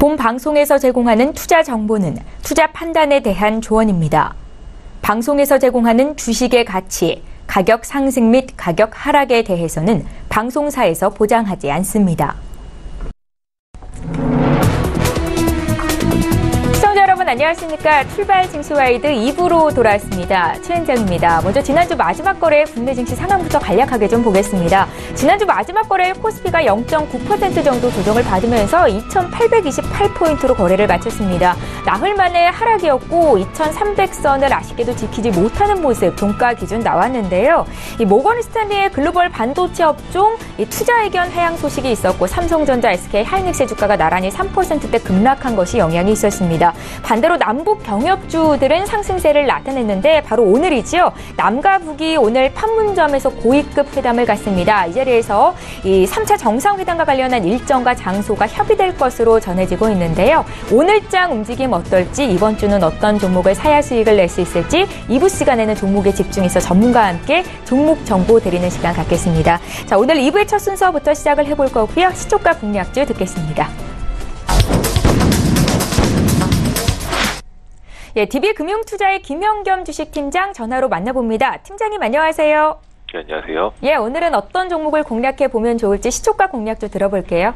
본 방송에서 제공하는 투자 정보는 투자 판단에 대한 조언입니다. 방송에서 제공하는 주식의 가치, 가격 상승 및 가격 하락에 대해서는 방송사에서 보장하지 않습니다. 여러분 안녕하십니까. 출발 증시와이드 2부로 돌아왔습니다. 최은정입니다. 먼저 지난주 마지막 거래 국내 증시 상황부터 간략하게 좀 보겠습니다. 지난주 마지막 거래 코스피가 0.9% 정도 조정을 받으면서 2,828포인트로 거래를 마쳤습니다. 나흘 만에 하락이었고 2,300선을 아쉽게도 지키지 못하는 모습 종가 기준 나왔는데요. 이 모건 스탠리의 글로벌 반도체 업종 투자 의견 하향 소식이 있었고 삼성전자, SK 하이닉스의 주가가 나란히 3%대 급락한 것이 영향이 있었습니다. 반대로 남북 경협주들은 상승세를 나타냈는데 바로 오늘이지요. 남과 북이 오늘 판문점에서 고위급 회담을 갖습니다. 이 자리에서 이 3차 정상회담과 관련한 일정과 장소가 협의될 것으로 전해지고 있는데요. 오늘장 움직임 어떨지, 이번 주는 어떤 종목을 사야 수익을 낼 수 있을지 2부 시간에는 종목에 집중해서 전문가와 함께 종목 정보 드리는 시간 갖겠습니다. 자, 오늘 2부의 첫 순서부터 시작을 해볼 거고요. 시초가 공략주 듣겠습니다. 예, DB금융투자의 김영겸 주식팀장 전화로 만나봅니다. 팀장님 안녕하세요. 네, 안녕하세요. 예, 오늘은 어떤 종목을 공략해 보면 좋을지 시초가 공략주 들어볼게요.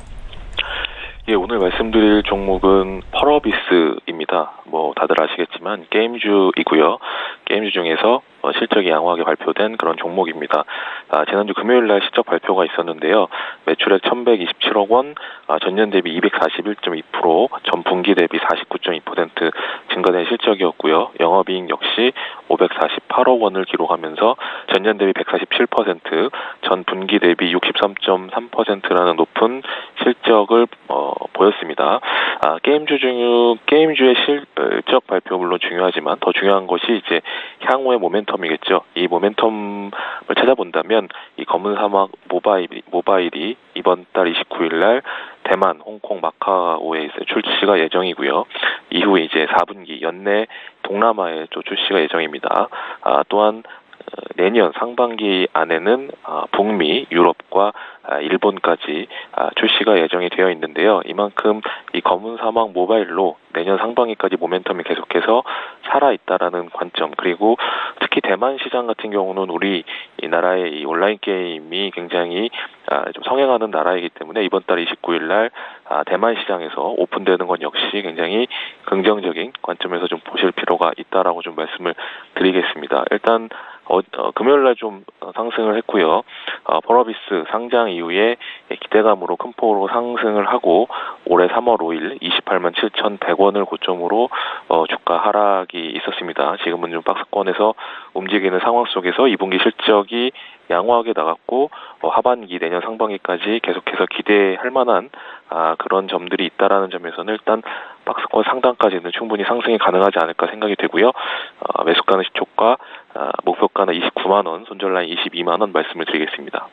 예, 오늘 말씀드릴 종목은 펄어비스입니다. 뭐 다들 아시겠지만 게임주이고요. 게임주 중에서 실적이 양호하게 발표된 그런 종목입니다. 지난주 금요일날 실적 발표가 있었는데요. 매출액 1,127억 원, 전년 대비 241.2%, 전 분기 대비 49.2% 증가된 실적이었고요. 영업이익 역시 548억 원을 기록하면서 전년 대비 147%, 전 분기 대비 63.3%라는 높은 실적을 보였습니다. 게임주의 실적 발표 물론 중요하지만 더 중요한 것이 이제 향후의 모멘텀이겠죠. 이 모멘텀을 찾아본다면 이 검은 사막 모바일이 이번 달 29일 날 대만, 홍콩, 마카오에 출시가 예정이고요. 이후에 이제 4분기 연내 동남아에 또 출시가 예정입니다. 또한 내년 상반기 안에는 북미, 유럽과 일본까지 출시가 예정이 되어 있는데요. 이만큼 이 검은 사막 모바일로 내년 상반기까지 모멘텀이 계속해서 살아있다라는 관점, 그리고 특히 대만 시장 같은 경우는 우리 이 나라의 이 온라인 게임이 굉장히 좀 성행하는 나라이기 때문에 이번 달 29일 날 대만 시장에서 오픈되는 건 역시 굉장히 긍정적인 관점에서 좀 보실 필요가 있다라고 좀 말씀을 드리겠습니다. 일단 금요일날 좀 상승을 했고요. 펄어비스 상장 이후에 기대감으로 큰 폭으로 상승을 하고 올해 3월 5일 28만 7,100원을 고점으로 주가 하락이 있었습니다. 지금은 좀 박스권에서 움직이는 상황 속에서 2분기 실적이 양호하게 나갔고 하반기 내년 상반기까지 계속해서 기대할 만한 그런 점들이 있다라는 점에서는 일단 박스권 상단까지는 충분히 상승이 가능하지 않을까 생각이 되고요. 매수가는 시초가, 목표가는 29만 원, 손절라인 22만 원 말씀을 드리겠습니다.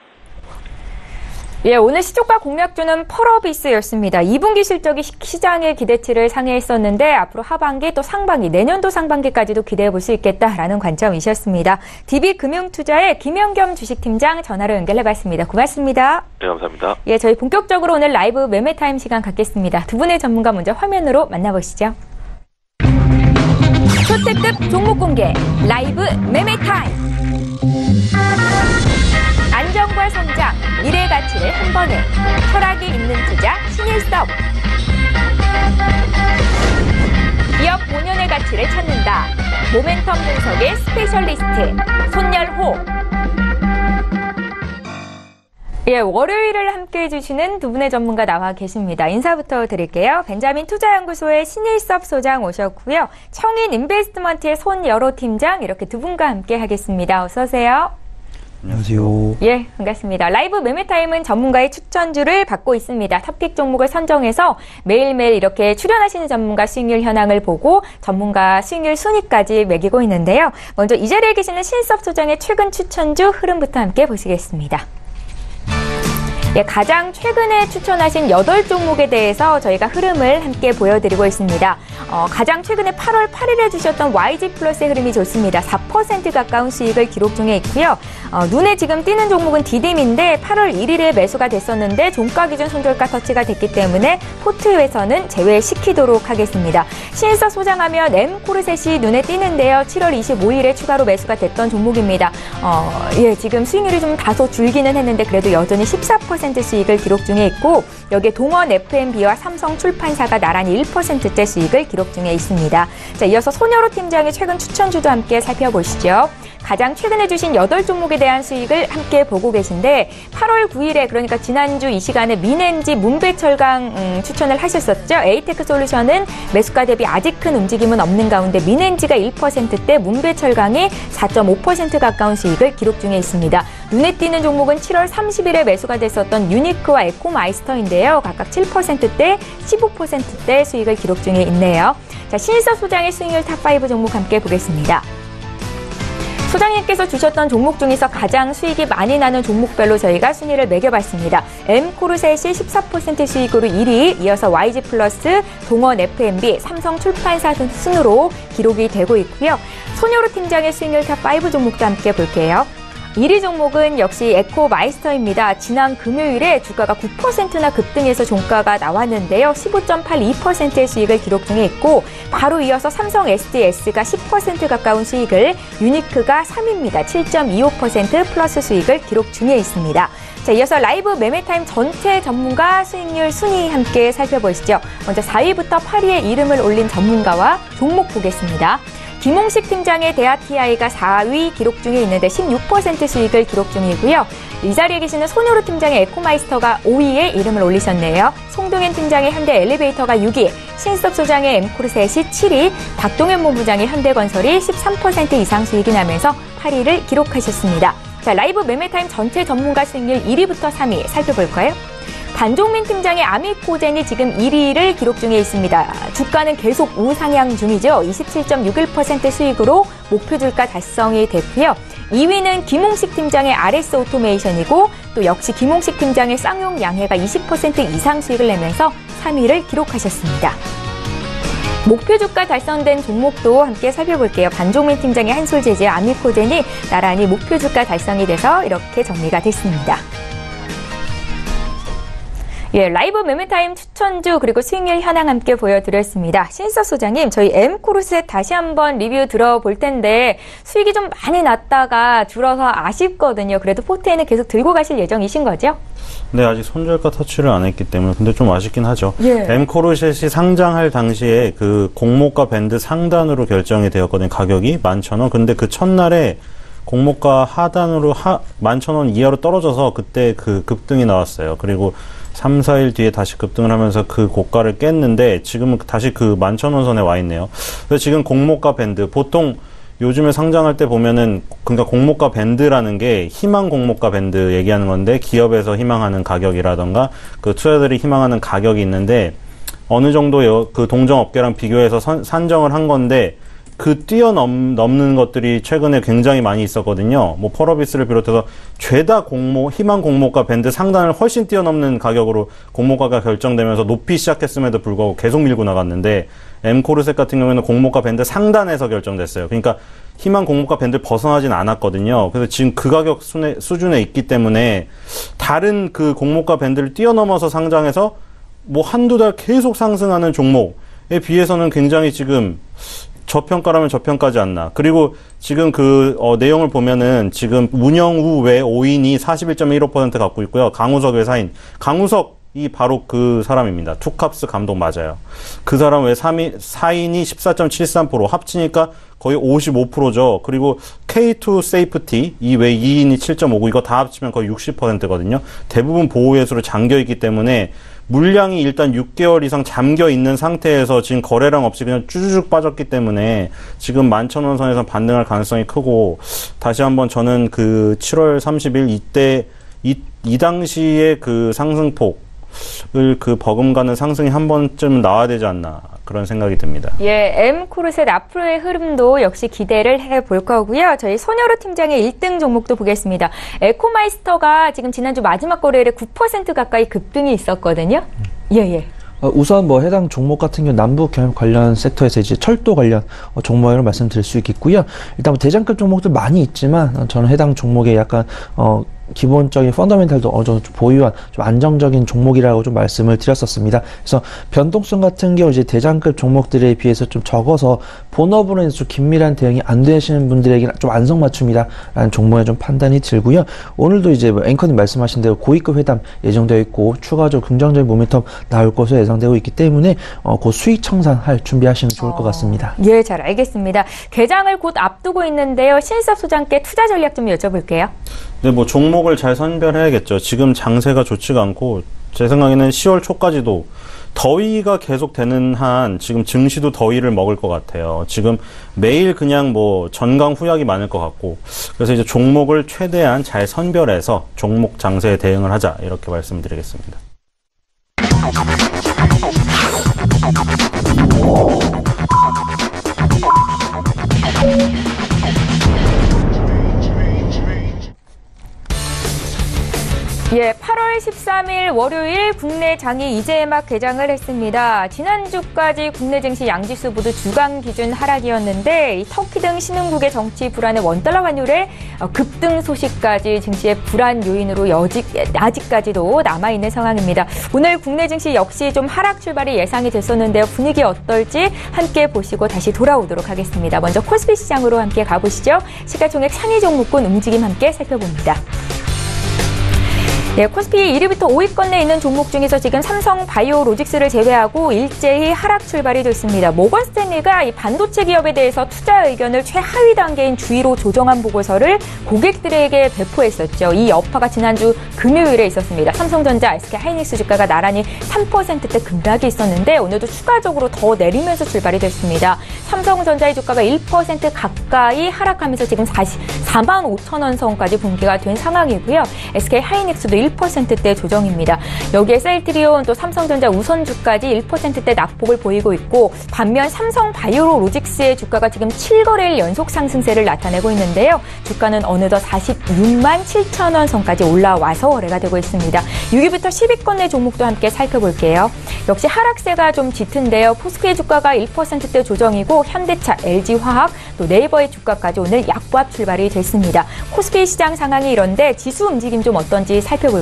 예, 오늘 시초가 공략주는 펄어비스였습니다. 2분기 실적이 시장의 기대치를 상회했었는데 앞으로 하반기 또 상반기, 내년도 상반기까지도 기대해 볼 수 있겠다라는 관점이셨습니다. DB금융투자의 김영겸 주식팀장 전화로 연결해봤습니다. 고맙습니다. 네, 감사합니다. 예, 저희 본격적으로 오늘 라이브 매매타임 시간 갖겠습니다. 두 분의 전문가 먼저 화면으로 만나보시죠. 초특급 종목 공개 라이브 매매타임. 안정과 성장, 미래 가치를 한 번에 철학이 있는 투자 신일섭. 기업 본연의 가치를 찾는다. 모멘텀 분석의 스페셜리스트 손열호. 예, 월요일을 함께해 주시는 두 분의 전문가 나와 계십니다. 인사부터 드릴게요. 벤자민 투자연구소의 신일섭 소장 오셨고요. 청인 인베스트먼트의 손열호 팀장, 이렇게 두 분과 함께 하겠습니다. 어서 오세요. 안녕하세요. 예, 반갑습니다. 라이브 매매타임은 전문가의 추천주를 받고 있습니다. 탑픽 종목을 선정해서 매일매일 이렇게 출연하시는 전문가 수익률 현황을 보고 전문가 수익률 순위까지 매기고 있는데요. 먼저 이 자리에 계시는 신일섭 소장의 최근 추천주 흐름부터 함께 보시겠습니다. 예, 가장 최근에 추천하신 8종목에 대해서 저희가 흐름을 함께 보여드리고 있습니다. 가장 최근에 8월 8일에 주셨던 YG 플러스의 흐름이 좋습니다. 4% 가까운 수익을 기록 중에 있고요. 눈에 지금 띄는 종목은 디딤인데 8월 1일에 매수가 됐었는데 종가 기준 손절가 터치가 됐기 때문에 포트에서는 제외시키도록 하겠습니다. 신일서 소장하면 M코르셋이 눈에 띄는데요. 7월 25일에 추가로 매수가 됐던 종목입니다. 예, 지금 수익률이 좀 다소 줄기는 했는데 그래도 여전히 14% 수익을 기록 중에 있고 여기에 동원 F&B와 삼성출판사가 나란히 1%대 수익을 기록 중에 있습니다. 자, 이어서 손여로 팀장의 최근 추천주도 함께 살펴보시죠. 가장 최근에 주신 8종목에 대한 수익을 함께 보고 계신데 8월 9일에 그러니까 지난주 이 시간에 민엔지 문배철강 추천을 하셨었죠. 에이테크솔루션은 매수가 대비 아직 큰 움직임은 없는 가운데 민엔지가 1%대 문배철강이 4.5% 가까운 수익을 기록 중에 있습니다. 눈에 띄는 종목은 7월 30일에 매수가 됐었던 유니크와 에코마이스터인데요. 각각 7%대, 15%대 수익을 기록 중에 있네요. 자, 신일서 소장의 수익률 탑5 종목 함께 보겠습니다. 소장님께서 주셨던 종목 중에서 가장 수익이 많이 나는 종목별로 저희가 순위를 매겨봤습니다. M코르셋이 14% 수익으로 1위, 이어서 YG 플러스, 동원 F&B, 삼성출판사 순으로 기록이 되고 있고요. 손여로 팀장의 수익률 탑5 종목도 함께 볼게요. 1위 종목은 역시 에코마이스터입니다. 지난 금요일에 주가가 9%나 급등해서 종가가 나왔는데요. 15.82%의 수익을 기록 중에 있고 바로 이어서 삼성 SDS가 10% 가까운 수익을, 유니크가 3위입니다. 7.25% 플러스 수익을 기록 중에 있습니다. 자, 이어서 라이브 매매타임 전체 전문가 수익률 순위 함께 살펴보시죠. 먼저 4위부터 8위에 이름을 올린 전문가와 종목 보겠습니다. 김홍식 팀장의 대하TI가 4위 기록 중에 있는데 16% 수익을 기록 중이고요. 이 자리에 계시는 손여로 팀장의 에코마이스터가 5위에 이름을 올리셨네요. 송동현 팀장의 현대 엘리베이터가 6위, 신섭 소장의 M코르셋이 7위, 박동현 본부장의 현대건설이 13% 이상 수익이 나면서 8위를 기록하셨습니다. 자, 라이브 매매타임 전체 전문가 수익률 1위부터 3위 살펴볼까요? 반종민 팀장의 아미코젠이 지금 1위를 기록 중에 있습니다. 주가는 계속 우상향 중이죠. 27.61% 수익으로 목표 주가 달성이 됐고요. 2위는 김홍식 팀장의 RS 오토메이션이고 또 역시 김홍식 팀장의 쌍용 양해가 20% 이상 수익을 내면서 3위를 기록하셨습니다. 목표 주가 달성된 종목도 함께 살펴볼게요. 반종민 팀장의 한솔재즈, 아미코젠이 나란히 목표 주가 달성이 돼서 이렇게 정리가 됐습니다. 예, 라이브 매매타임 추천주 그리고 수익률 현황 함께 보여드렸습니다. 신일서 소장님, 저희 M코르셋 다시 한번 리뷰 들어볼 텐데 수익이 좀 많이 났다가 줄어서 아쉽거든요. 그래도 포트에는 계속 들고 가실 예정이신 거죠? 네, 아직 손절가 터치를 안 했기 때문에 근데 좀 아쉽긴 하죠. 예. M코르셋이 상장할 당시에 그 공모가 밴드 상단으로 결정이 되었거든요. 가격이 11,000원. 근데 그 첫날에 공모가 하단으로 11,000원 이하로 떨어져서 그때 그 급등이 나왔어요. 그리고 3, 4일 뒤에 다시 급등을 하면서 그 고가를 깼는데 지금은 다시 그 11,000원 선에 와 있네요. 그래서 지금 공모가 밴드, 보통 요즘에 상장할 때 보면은 그러니까 공모가 밴드라는 게 희망 공모가 밴드 얘기하는 건데 기업에서 희망하는 가격이라던가 그 투자자들이 희망하는 가격이 있는데 어느 정도 그 동종업계랑 비교해서 산정을 한 건데 그 뛰어넘는 것들이 최근에 굉장히 많이 있었거든요. 뭐 펄어비스를 비롯해서 죄다 희망 공모가 밴드 상단을 훨씬 뛰어넘는 가격으로 공모가가 결정되면서 높이 시작했음에도 불구하고 계속 밀고 나갔는데 M코르셋 같은 경우에는 공모가 밴드 상단에서 결정됐어요. 그러니까 희망 공모가 밴드를 벗어나진 않았거든요. 그래서 지금 그 가격 수준에 있기 때문에 다른 그 공모가 밴드를 뛰어넘어서 상장해서 뭐 한두 달 계속 상승하는 종목에 비해서는 굉장히 지금 저평가라면 저평가지 않나. 그리고 지금 내용을 보면은 지금 문영우 외 5인이 41.15% 갖고 있고요. 강우석 외 4인. 강우석이 바로 그 사람입니다. 투캅스 감독 맞아요. 그 사람 외 4인이 14.73%. 합치니까 거의 55%죠. 그리고 K2 세이프티 이 외 2인이 7.59. 이거 다 합치면 거의 60%거든요. 대부분 보호예수로 잠겨있기 때문에 물량이 일단 6개월 이상 잠겨 있는 상태에서 지금 거래량 없이 그냥 쭈쭈쭉 빠졌기 때문에 지금 11,000원 선에서 반등할 가능성이 크고, 다시 한번 저는 그 7월 30일 이때 이 당시에 그 상승폭 그 버금가는 상승이 한 번쯤 나와야 되지 않나 그런 생각이 듭니다. 예, M코르셋 앞으로의 흐름도 역시 기대를 해볼 거고요. 저희 손여루 팀장의 1등 종목도 보겠습니다. 에코마이스터가 지금 지난주 마지막 거래일에 9% 가까이 급등이 있었거든요. 예. 우선 해당 종목 같은 경우 남북 경협 관련 섹터에서 이제 철도 관련 종목으로 말씀드릴 수 있겠고요. 일단 대장급 종목들 많이 있지만 저는 해당 종목에 약간 기본적인 펀더멘탈도 어느 정도 좀 보유한 좀 안정적인 종목이라고 좀 말씀을 드렸었습니다. 그래서 변동성 같은 경우 이제 대장급 종목들에 비해서 좀 적어서 본업으로 인해서 좀 긴밀한 대응이 안 되시는 분들에게는 좀 안성맞춤이다라는 종목에 좀 판단이 들고요. 오늘도 이제 앵커님 말씀하신 대로 고위급 회담 예정되어 있고 추가적으로 긍정적인 모멘텀 나올 것으로 예상되고 있기 때문에 곧 수익 청산할 준비하시면 좋을 것 같습니다. 예, 잘 알겠습니다. 개장을 곧 앞두고 있는데요. 신일섭 소장께 투자 전략 좀 여쭤볼게요. 네, 종목을 잘 선별해야겠죠. 지금 장세가 좋지가 않고 제 생각에는 10월 초까지도 더위가 계속되는 한 지금 증시도 더위를 먹을 것 같아요. 지금 매일 그냥 전강 후약이 많을 것 같고 그래서 이제 종목을 최대한 잘 선별해서 종목 장세에 대응을 하자 이렇게 말씀드리겠습니다. 예, 8월 13일 월요일 국내 장이 이제 막 개장을 했습니다. 지난주까지 국내 증시 양지수 모두 주간 기준 하락이었는데 터키 등 신흥국의 정치 불안의 원달러 환율의 급등 소식까지 증시의 불안 요인으로 아직까지도 남아있는 상황입니다. 오늘 국내 증시 역시 좀 하락 출발이 예상이 됐었는데요. 분위기 어떨지 함께 보시고 다시 돌아오도록 하겠습니다. 먼저 코스피 시장으로 함께 가보시죠. 시가총액 상위 종목군 움직임 함께 살펴봅니다. 네, 코스피 1위부터 5위권 내에 있는 종목 중에서 지금 삼성 바이오로직스를 제외하고 일제히 하락 출발이 됐습니다. 모건 스탠리가 이 반도체 기업에 대해서 투자 의견을 최하위 단계인 주의로 조정한 보고서를 고객들에게 배포했었죠. 이 여파가 지난주 금요일에 있었습니다. 삼성전자, SK 하이닉스 주가가 나란히 3%대 급락이 있었는데 오늘도 추가적으로 더 내리면서 출발이 됐습니다. 삼성전자의 주가가 1% 가까이 하락하면서 지금 4만 5천 원 선까지 붕괴가 된 상황이고요. SK 하이닉스도 1%대 조정입니다. 여기에 셀트리온 또 삼성전자 우선주까지 1%대 낙폭을 보이고 있고 반면 삼성 바이오로직스의 주가가 지금 7거래일 연속 상승세를 나타내고 있는데요. 주가는 어느덧 46만 7천 원 선까지 올라와서 거래가 되고 있습니다. 6위부터 10위권 내 종목도 함께 살펴볼게요. 역시 하락세가 좀 짙은데요. 포스코의 주가가 1%대 조정이고 현대차, LG화학, 또 네이버의 주가까지 오늘 약보합 출발이 됐습니다. 코스피 시장 상황이 이런데 지수 움직임 좀 어떤지 살펴볼까요?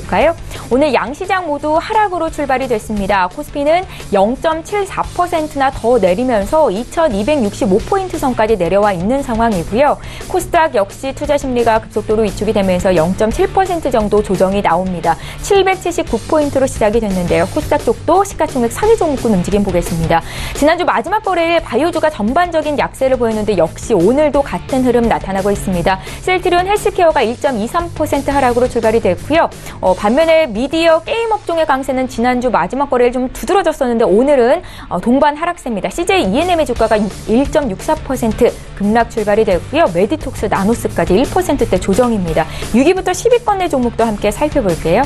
오늘 양시장 모두 하락으로 출발이 됐습니다. 코스피는 0.74%나 더 내리면서 2265포인트 선까지 내려와 있는 상황이고요. 코스닥 역시 투자 심리가 급속도로 위축이 되면서 0.7% 정도 조정이 나옵니다. 779포인트로 시작이 됐는데요. 코스닥 쪽도 시가총액 상위 종목군 움직임 보겠습니다. 지난주 마지막 거래일 바이오주가 전반적인 약세를 보였는데 역시 오늘도 같은 흐름 나타나고 있습니다. 셀트리온 헬스케어가 1.23% 하락으로 출발이 됐고요. 반면에 미디어 게임 업종의 강세는 지난주 마지막 거래일 좀 두드러졌었는데 오늘은 동반 하락세입니다. CJ ENM의 주가가 1.64% 급락 출발이 됐고요. 메디톡스, 나노스까지 1%대 조정입니다. 6위부터 10위권 내 종목도 함께 살펴볼게요.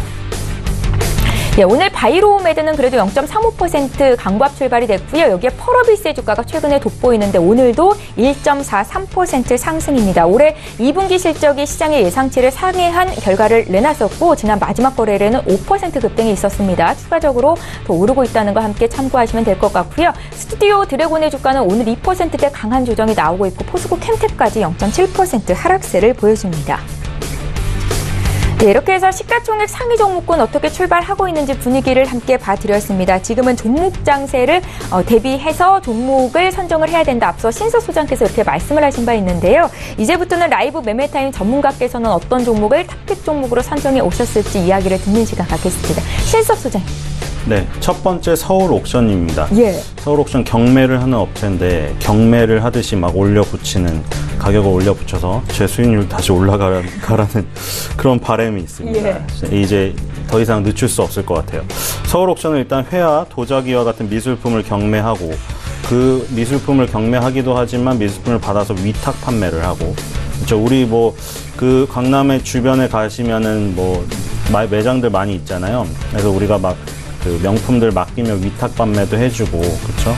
예, 오늘 바이로메드는 그래도 0.35% 강보합 출발이 됐고요. 여기에 펄어비스의 주가가 최근에 돋보이는데 오늘도 1.43% 상승입니다. 올해 2분기 실적이 시장의 예상치를 상회한 결과를 내놨었고 지난 마지막 거래일에는 5% 급등이 있었습니다. 추가적으로 더 오르고 있다는 거 함께 참고하시면 될 것 같고요. 스튜디오 드래곤의 주가는 오늘 2%대 강한 조정이 나오고 있고 포스코 캠텍까지 0.7% 하락세를 보여줍니다. 네, 이렇게 해서 시가총액 상위 종목군 어떻게 출발하고 있는지 분위기를 함께 봐드렸습니다. 지금은 종목 장세를 대비해서 종목을 선정을 해야 된다. 앞서 신석 소장께서 이렇게 말씀을 하신 바 있는데요. 이제부터는 라이브 매매타임 전문가께서는 어떤 종목을 탑픽 종목으로 선정해 오셨을지 이야기를 듣는 시간 갖겠습니다. 신석 소장님. 네, 첫 번째 서울 옥션입니다. 예. 서울 옥션 경매를 하는 업체인데 경매를 하듯이 막 올려붙이는 가격을 올려붙여서 제 수익률 다시 올라가라는 그런 바람이 있습니다. 예. 이제 더 이상 늦출 수 없을 것 같아요. 서울 옥션은 일단 회화, 도자기와 같은 미술품을 경매하고 그 미술품을 경매하기도 하지만 미술품을 받아서 위탁 판매를 하고 그렇죠. 우리 그 강남의 주변에 가시면은 매장들 많이 있잖아요. 그래서 우리가 막 그 명품들 맡기면 위탁 판매도 해주고, 그쵸?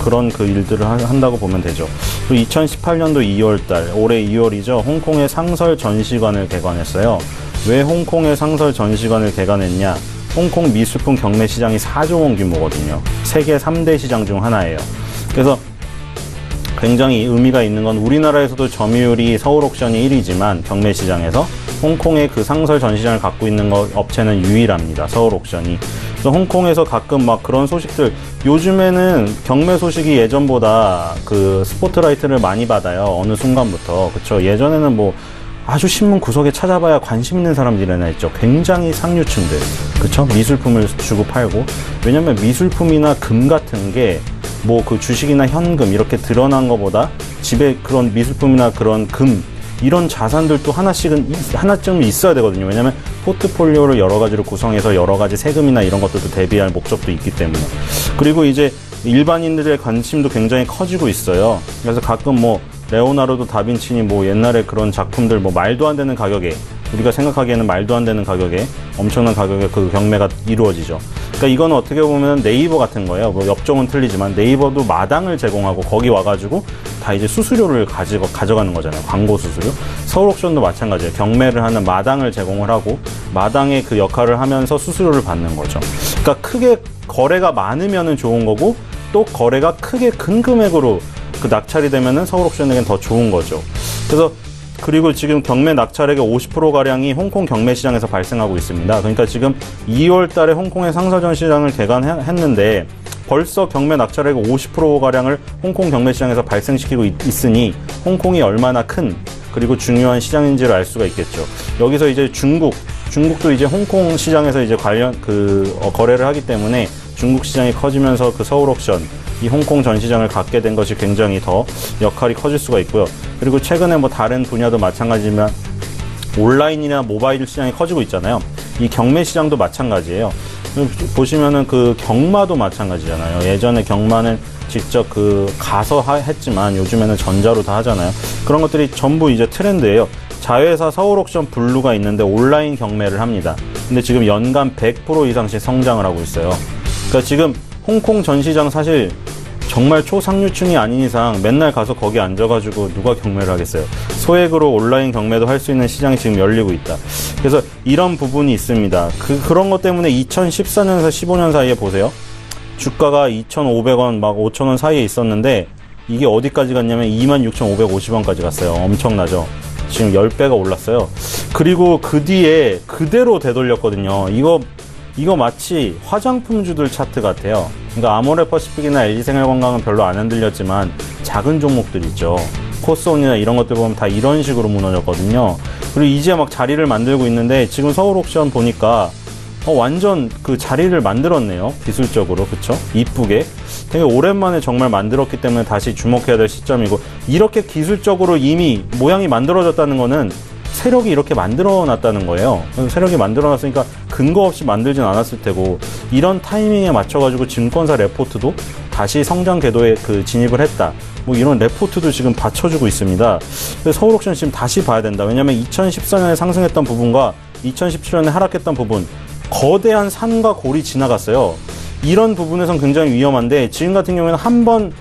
그런 그 일들을 한다고 보면 되죠. 그리고 2018년도 2월달, 올해 2월이죠. 홍콩의 상설 전시관을 개관했어요. 왜 홍콩의 상설 전시관을 개관했냐? 홍콩 미술품 경매 시장이 4조 원 규모거든요. 세계 3대 시장 중 하나예요. 그래서 굉장히 의미가 있는 건 우리나라에서도 점유율이 서울 옥션이 1위지만 경매 시장에서 홍콩의 그 상설 전시장을 갖고 있는 업체는 유일합니다. 서울 옥션이. 그래서 홍콩에서 가끔 막 그런 소식들, 요즘에는 경매 소식이 예전보다 그 스포트라이트를 많이 받아요. 어느 순간부터. 그쵸? 예전에는 뭐 아주 신문 구석에 찾아봐야 관심 있는 사람들이나 했죠. 굉장히 상류층들. 그쵸? 미술품을 주고 팔고. 왜냐면 미술품이나 금 같은 게 뭐 그 주식이나 현금 이렇게 드러난 것보다 집에 그런 미술품이나 그런 금 이런 자산들도 하나쯤은 있어야 되거든요. 왜냐면 포트폴리오를 여러 가지로 구성해서 여러 가지 세금이나 이런 것들도 대비할 목적도 있기 때문에. 그리고 이제 일반인들의 관심도 굉장히 커지고 있어요. 그래서 가끔 뭐 레오나르도 다빈치니 뭐 옛날에 그런 작품들 뭐 말도 안 되는 가격에, 우리가 생각하기에는 말도 안 되는 가격에 엄청난 가격에 그 경매가 이루어지죠. 그러니까 이거는 어떻게 보면 네이버 같은 거예요. 뭐 업종은 틀리지만 네이버도 마당을 제공하고 거기 와가지고 다 이제 수수료를 가져가는 거잖아요. 광고 수수료. 서울 옥션도 마찬가지예요. 경매를 하는 마당을 제공을 하고 마당의 그 역할을 하면서 수수료를 받는 거죠. 그러니까 크게 거래가 많으면은 좋은 거고, 또 거래가 크게 큰 금액으로 그 낙찰이 되면은 서울 옥션에겐 더 좋은 거죠. 그래서 그리고 지금 경매 낙찰액의 50%가량이 홍콩 경매 시장에서 발생하고 있습니다. 그러니까 지금 2월 달에 홍콩의 상설전 시장을 개관했는데 벌써 경매 낙찰액의 50%가량을 홍콩 경매 시장에서 발생시키고 있으니 홍콩이 얼마나 큰 그리고 중요한 시장인지를 알 수가 있겠죠. 여기서 이제 중국도 이제 홍콩 시장에서 이제 거래를 하기 때문에 중국 시장이 커지면서 그 서울 옥션, 이 홍콩 전시장을 갖게 된 것이 굉장히 더 역할이 커질 수가 있고요. 그리고 최근에 뭐 다른 분야도 마찬가지지만 온라인이나 모바일 시장이 커지고 있잖아요. 이 경매 시장도 마찬가지예요. 보시면은 그 경마도 마찬가지잖아요. 예전에 경마는 직접 가서 했지만 요즘에는 전자로 다 하잖아요. 그런 것들이 전부 이제 트렌드예요. 자회사 서울 옥션 블루가 있는데 온라인 경매를 합니다. 근데 지금 연간 100% 이상씩 성장을 하고 있어요. 그러니까 지금 홍콩 전시장 사실 정말 초상류층이 아닌 이상 맨날 가서 거기 앉아가지고 누가 경매를 하겠어요. 소액으로 온라인 경매도 할 수 있는 시장이 지금 열리고 있다. 그래서 이런 부분이 있습니다. 그런 것 때문에 2014년에서 15년 사이에 보세요. 주가가 2,500원 막 5,000원 사이에 있었는데 이게 어디까지 갔냐면 26,550원까지 갔어요. 엄청나죠. 지금 10배가 올랐어요. 그리고 그 뒤에 그대로 되돌렸거든요. 이거 마치 화장품주들 차트 같아요. 그러니까 아모레퍼시픽이나 LG생활건강은 별로 안 흔들렸지만 작은 종목들 있죠. 코스온이나 이런 것들 보면 다 이런 식으로 무너졌거든요. 그리고 이제 막 자리를 만들고 있는데 지금 서울 옥션 보니까 완전 그 자리를 만들었네요. 기술적으로. 그쵸? 이쁘게. 되게 오랜만에 정말 만들었기 때문에 다시 주목해야 될 시점이고, 이렇게 기술적으로 이미 모양이 만들어졌다는 거는 세력이 이렇게 만들어놨다는 거예요. 세력이 만들어놨으니까 근거 없이 만들진 않았을 테고, 이런 타이밍에 맞춰가지고 증권사 레포트도 다시 성장 궤도에 진입을 했다. 뭐 이런 레포트도 지금 받쳐주고 있습니다. 그래서 서울 옥션 지금 다시 봐야 된다. 왜냐면 2014년에 상승했던 부분과 2017년에 하락했던 부분, 거대한 산과 골이 지나갔어요. 이런 부분에선 굉장히 위험한데, 지금 같은 경우에는 한번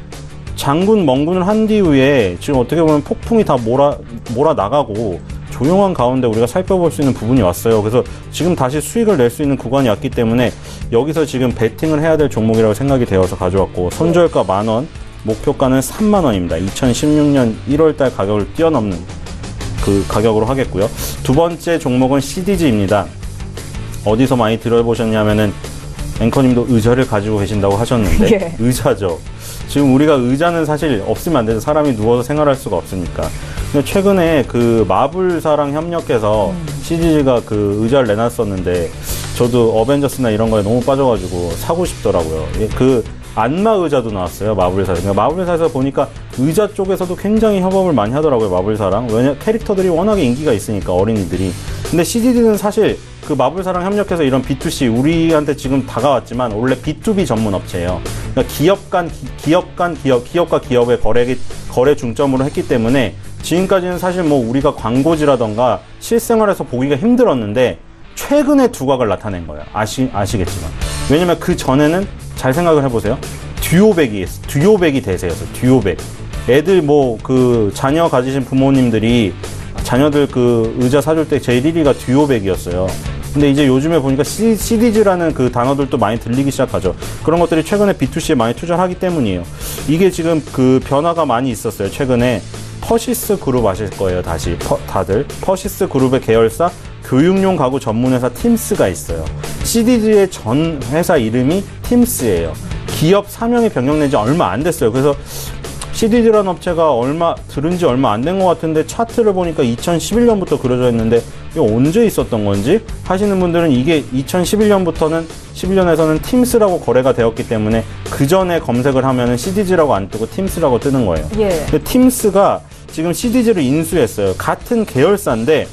장군 멍군을 한 뒤에 지금 어떻게 보면 폭풍이 다 몰아 나가고 조용한 가운데 우리가 살펴볼 수 있는 부분이 왔어요. 그래서 지금 다시 수익을 낼 수 있는 구간이 왔기 때문에 여기서 지금 베팅을 해야 될 종목이라고 생각이 되어서 가져왔고, 손절가 10,000원, 목표가는 30,000원입니다. 2016년 1월달 가격을 뛰어넘는 그 가격으로 하겠고요. 두 번째 종목은 CDG입니다. 어디서 많이 들어보셨냐면은 앵커님도 의자를 가지고 계신다고 하셨는데 예. 의자죠. 지금 우리가 의자는 사실 없으면 안 되죠. 사람이 누워서 생활할 수가 없으니까. 근데 최근에 그 마블사랑 협력해서 CG가 그 의자를 내놨었는데 저도 어벤져스나 이런 거에 너무 빠져가지고 사고 싶더라고요. 그 안마 의자도 나왔어요. 마블사에서. 그러니까 마블사에서 보니까 의자 쪽에서도 굉장히 협업을 많이 하더라고요. 마블사랑. 왜냐 캐릭터들이 워낙에 인기가 있으니까, 어린이들이. 근데 CG는 사실 그 마블사랑 협력해서 이런 B2C, 우리한테 지금 다가왔지만 원래 B2B 전문 업체예요. 그러니까 기업과 기업의 거래 중점으로 했기 때문에 지금까지는 사실 뭐 우리가 광고지라던가 실생활에서 보기가 힘들었는데, 최근에 두각을 나타낸 거예요. 아시겠지만. 왜냐면 그 전에는 잘 생각을 해보세요. 듀오백이 대세였어요. 듀오백. 애들 뭐 그 자녀 가지신 부모님들이 자녀들 그 의자 사줄 때 제일 1위가 듀오백이었어요. 근데 이제 요즘에 보니까 CDG라는 그 단어들도 많이 들리기 시작하죠. 그런 것들이 최근에 B2C에 많이 투자를 하기 때문이에요. 이게 지금 그 변화가 많이 있었어요. 최근에 퍼시스 그룹 아실 거예요. 다들 퍼시스 그룹의 계열사 교육용 가구 전문회사 팀스가 있어요. CDG의 전 회사 이름이 팀스예요. 기업 사명이 변경된 지 얼마 안 됐어요. 그래서 CDG라는 업체가 들은 지 얼마 안 된 것 같은데 차트를 보니까 2011년부터 그려져 있는데 이게 언제 있었던 건지 하시는 분들은 이게 11년에서는 팀스라고 거래가 되었기 때문에 그 전에 검색을 하면은 CDG라고 안 뜨고 팀스라고 뜨는 거예요. 예. 근데 팀스가 지금 CDG를 인수했어요. 같은 계열사인데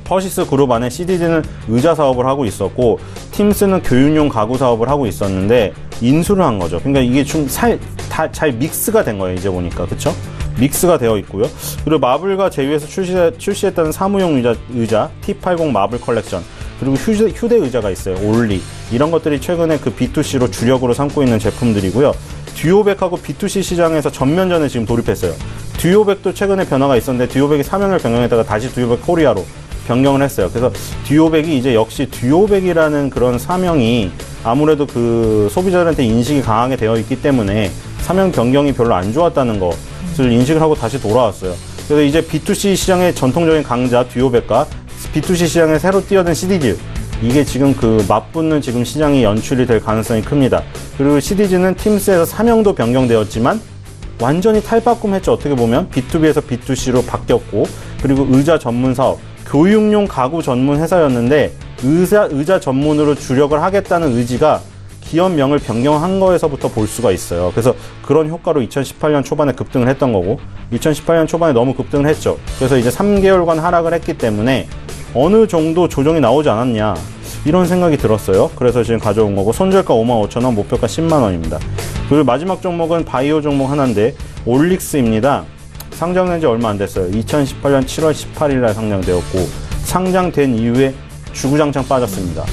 퍼시스 그룹 안에 CDG는 의자 사업을 하고 있었고 팀스는 교육용 가구 사업을 하고 있었는데 인수를 한 거죠. 그러니까 이게 좀 잘 믹스가 된 거예요. 이제 보니까. 그쵸? 믹스가 되어 있고요. 그리고 마블과 제휴해서 출시했다는 사무용 의자 T80 마블 컬렉션, 그리고 휴대 의자가 있어요. 올리. 이런 것들이 최근에 그 B2C로 주력으로 삼고 있는 제품들이고요. 듀오백하고 B2C 시장에서 전면전에 지금 돌입했어요. 듀오백도 최근에 변화가 있었는데 듀오백이 사명을 변경했다가 다시 듀오백 코리아로 변경을 했어요. 그래서 듀오백이 이제 역시 듀오백이라는 그런 사명이 아무래도 그 소비자들한테 인식이 강하게 되어 있기 때문에 사명 변경이 별로 안 좋았다는 것을 인식을 하고 다시 돌아왔어요. 그래서 이제 B2C 시장의 전통적인 강자 듀오백과 B2C 시장에 새로 뛰어든 CDG, 이게 지금 그 맞붙는 지금 시장이 연출이 될 가능성이 큽니다. 그리고 CDG는 팀스에서 사명도 변경되었지만 완전히 탈바꿈했죠. 어떻게 보면 B2B에서 B2C로 바뀌었고, 그리고 의자 전문 사업, 교육용 가구 전문 회사였는데 의자 전문으로 주력을 하겠다는 의지가 기업명을 변경한 거에서부터 볼 수가 있어요. 그래서 그런 효과로 2018년 초반에 급등을 했던 거고 2018년 초반에 너무 급등을 했죠. 그래서 이제 3개월간 하락을 했기 때문에 어느 정도 조정이 나오지 않았냐 이런 생각이 들었어요. 그래서 지금 가져온 거고 손절가 55,000원, 목표가 10만원입니다. 그리고 마지막 종목은 바이오 종목 하나인데 올릭스입니다. 상장된 지 얼마 안 됐어요. 2018년 7월 18일 날 상장되었고 상장된 이후에 주구장창 빠졌습니다.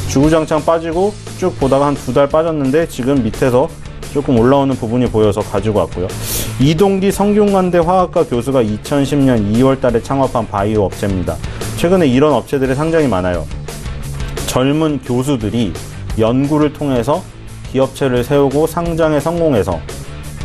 주구장창 빠지고 쭉 보다가 한 2달 빠졌는데 지금 밑에서 조금 올라오는 부분이 보여서 가지고 왔고요. 이동기 성균관대 화학과 교수가 2010년 2월 달에 창업한 바이오 업체입니다. 최근에 이런 업체들의 상장이 많아요. 젊은 교수들이 연구를 통해서 기업체를 세우고 상장에 성공해서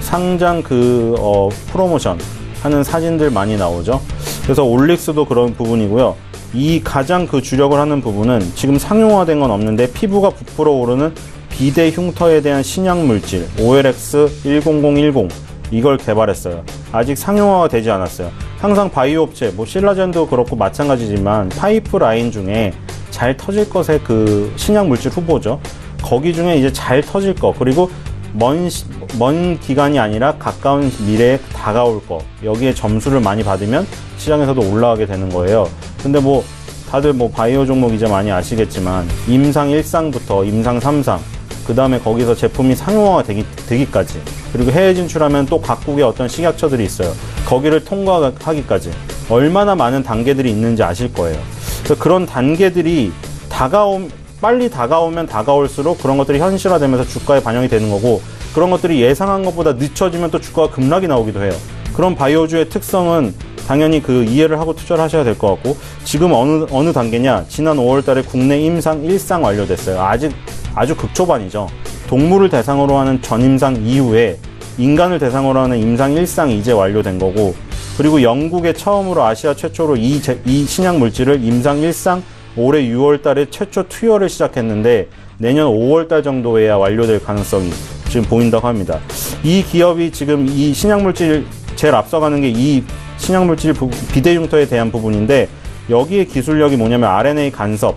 상장 프로모션 하는 사진들 많이 나오죠. 그래서 올릭스도 그런 부분이고요. 이 가장 그 주력을 하는 부분은 지금 상용화된 건 없는데 피부가 부풀어 오르는 비대 흉터에 대한 신약 물질 OLX-10010 이걸 개발했어요. 아직 상용화가 되지 않았어요. 항상 바이오 업체, 뭐 신라젠도 그렇고 마찬가지지만 파이프라인 중에 잘 터질 것의 그 신약 물질 후보죠. 거기 중에 이제 잘 터질 거, 그리고 먼 기간이 아니라 가까운 미래에 다가올 거, 여기에 점수를 많이 받으면 시장에서도 올라가게 되는 거예요. 근데 뭐 다들 뭐 바이오 종목 이제 많이 아시겠지만 임상 1상부터 임상 3상, 그 다음에 거기서 제품이 상용화가 되기까지, 그리고 해외 진출하면 또 각국의 어떤 식약처들이 있어요. 거기를 통과하기까지 얼마나 많은 단계들이 있는지 아실 거예요. 그래서 그런 단계들이 빨리 다가오면 다가올수록 그런 것들이 현실화되면서 주가에 반영이 되는 거고, 그런 것들이 예상한 것보다 늦춰지면 또 주가가 급락이 나오기도 해요. 그런 바이오주의 특성은 당연히 그 이해를 하고 투자를 하셔야 될 것 같고, 지금 어느 단계냐? 지난 5월 달에 국내 임상 1상 완료됐어요. 아주 극초반이죠. 동물을 대상으로 하는 전임상 이후에 인간을 대상으로 하는 임상 1상이 이제 완료된 거고, 그리고 영국에 처음으로 아시아 최초로 이 신약 물질을 임상 1상 올해 6월 달에 최초 투여를 시작했는데 내년 5월 달 정도에야 완료될 가능성이 지금 보인다고 합니다. 이 기업이 지금 이 신약 물질 제일 앞서가는 게 이 신약 물질 비대 흉터에 대한 부분인데, 여기에 기술력이 뭐냐면 RNA 간섭,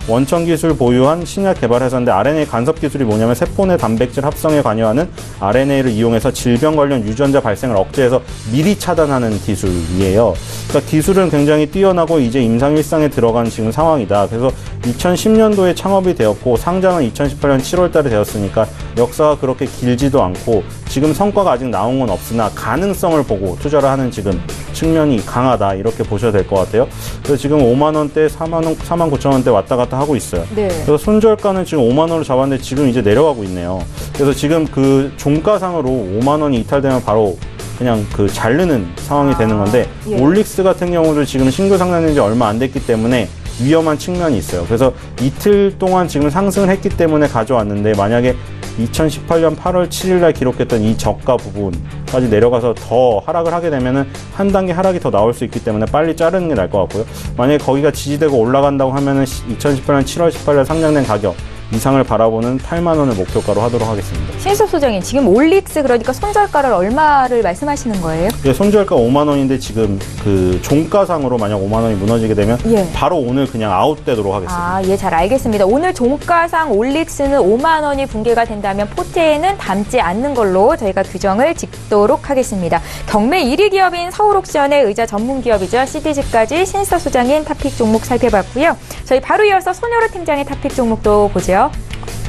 원천 기술 보유한 신약 개발 회사인데, RNA 간섭 기술이 뭐냐면 세포 내 단백질 합성에 관여하는 RNA를 이용해서 질병 관련 유전자 발생을 억제해서 미리 차단하는 기술이에요. 그러니까 기술은 굉장히 뛰어나고 이제 임상 1상에 들어간 지금 상황이다. 그래서 2010년도에 창업이 되었고 상장은 2018년 7월 달에 되었으니까 역사가 그렇게 길지도 않고 지금 성과가 아직 나온 건 없으나 가능성을 보고 투자를 하는 지금 측면이 강하다 이렇게 보셔야 될 것 같아요. 그래서 지금 5만 원대, 4만 9천 원대 왔다 갔다 하고 있어요. 네. 그래서 손절가는 지금 5만 원으로 잡았는데 지금 이제 내려가고 있네요. 그래서 지금 그 종가상으로 5만 원이 이탈되면 바로 그냥 그 자르는 상황이 되는 건데 예. 올릭스 같은 경우도 지금 신규 상장된 지 얼마 안 됐기 때문에 위험한 측면이 있어요. 그래서 이틀 동안 지금 상승을 했기 때문에 가져왔는데 만약에 2018년 8월 7일 날 기록했던 이 저가 부분까지 내려가서 더 하락을 하게 되면은 한 단계 하락이 더 나올 수 있기 때문에 빨리 자르는 게 나을 것 같고요. 만약에 거기가 지지되고 올라간다고 하면은 2018년 7월 18일 상장된 가격 이상을 바라보는 8만 원을 목표가로 하도록 하겠습니다. 신일섭 소장님, 지금 올릭스 그러니까 손절가를 얼마를 말씀하시는 거예요? 예, 손절가 5만 원인데 지금 그 종가상으로 만약 5만 원이 무너지게 되면 예. 바로 오늘 그냥 아웃되도록 하겠습니다. 아, 예, 잘 알겠습니다. 오늘 종가상 올릭스는 5만 원이 붕괴가 된다면 포트에는 담지 않는 걸로 저희가 규정을 짓도록 하겠습니다. 경매 1위 기업인 서울옥션의 의자 전문 기업이죠. CDG까지 신일섭 소장인 탑픽 종목 살펴봤고요. 저희 바로 이어서 손여로 팀장의 탑픽 종목도 보죠.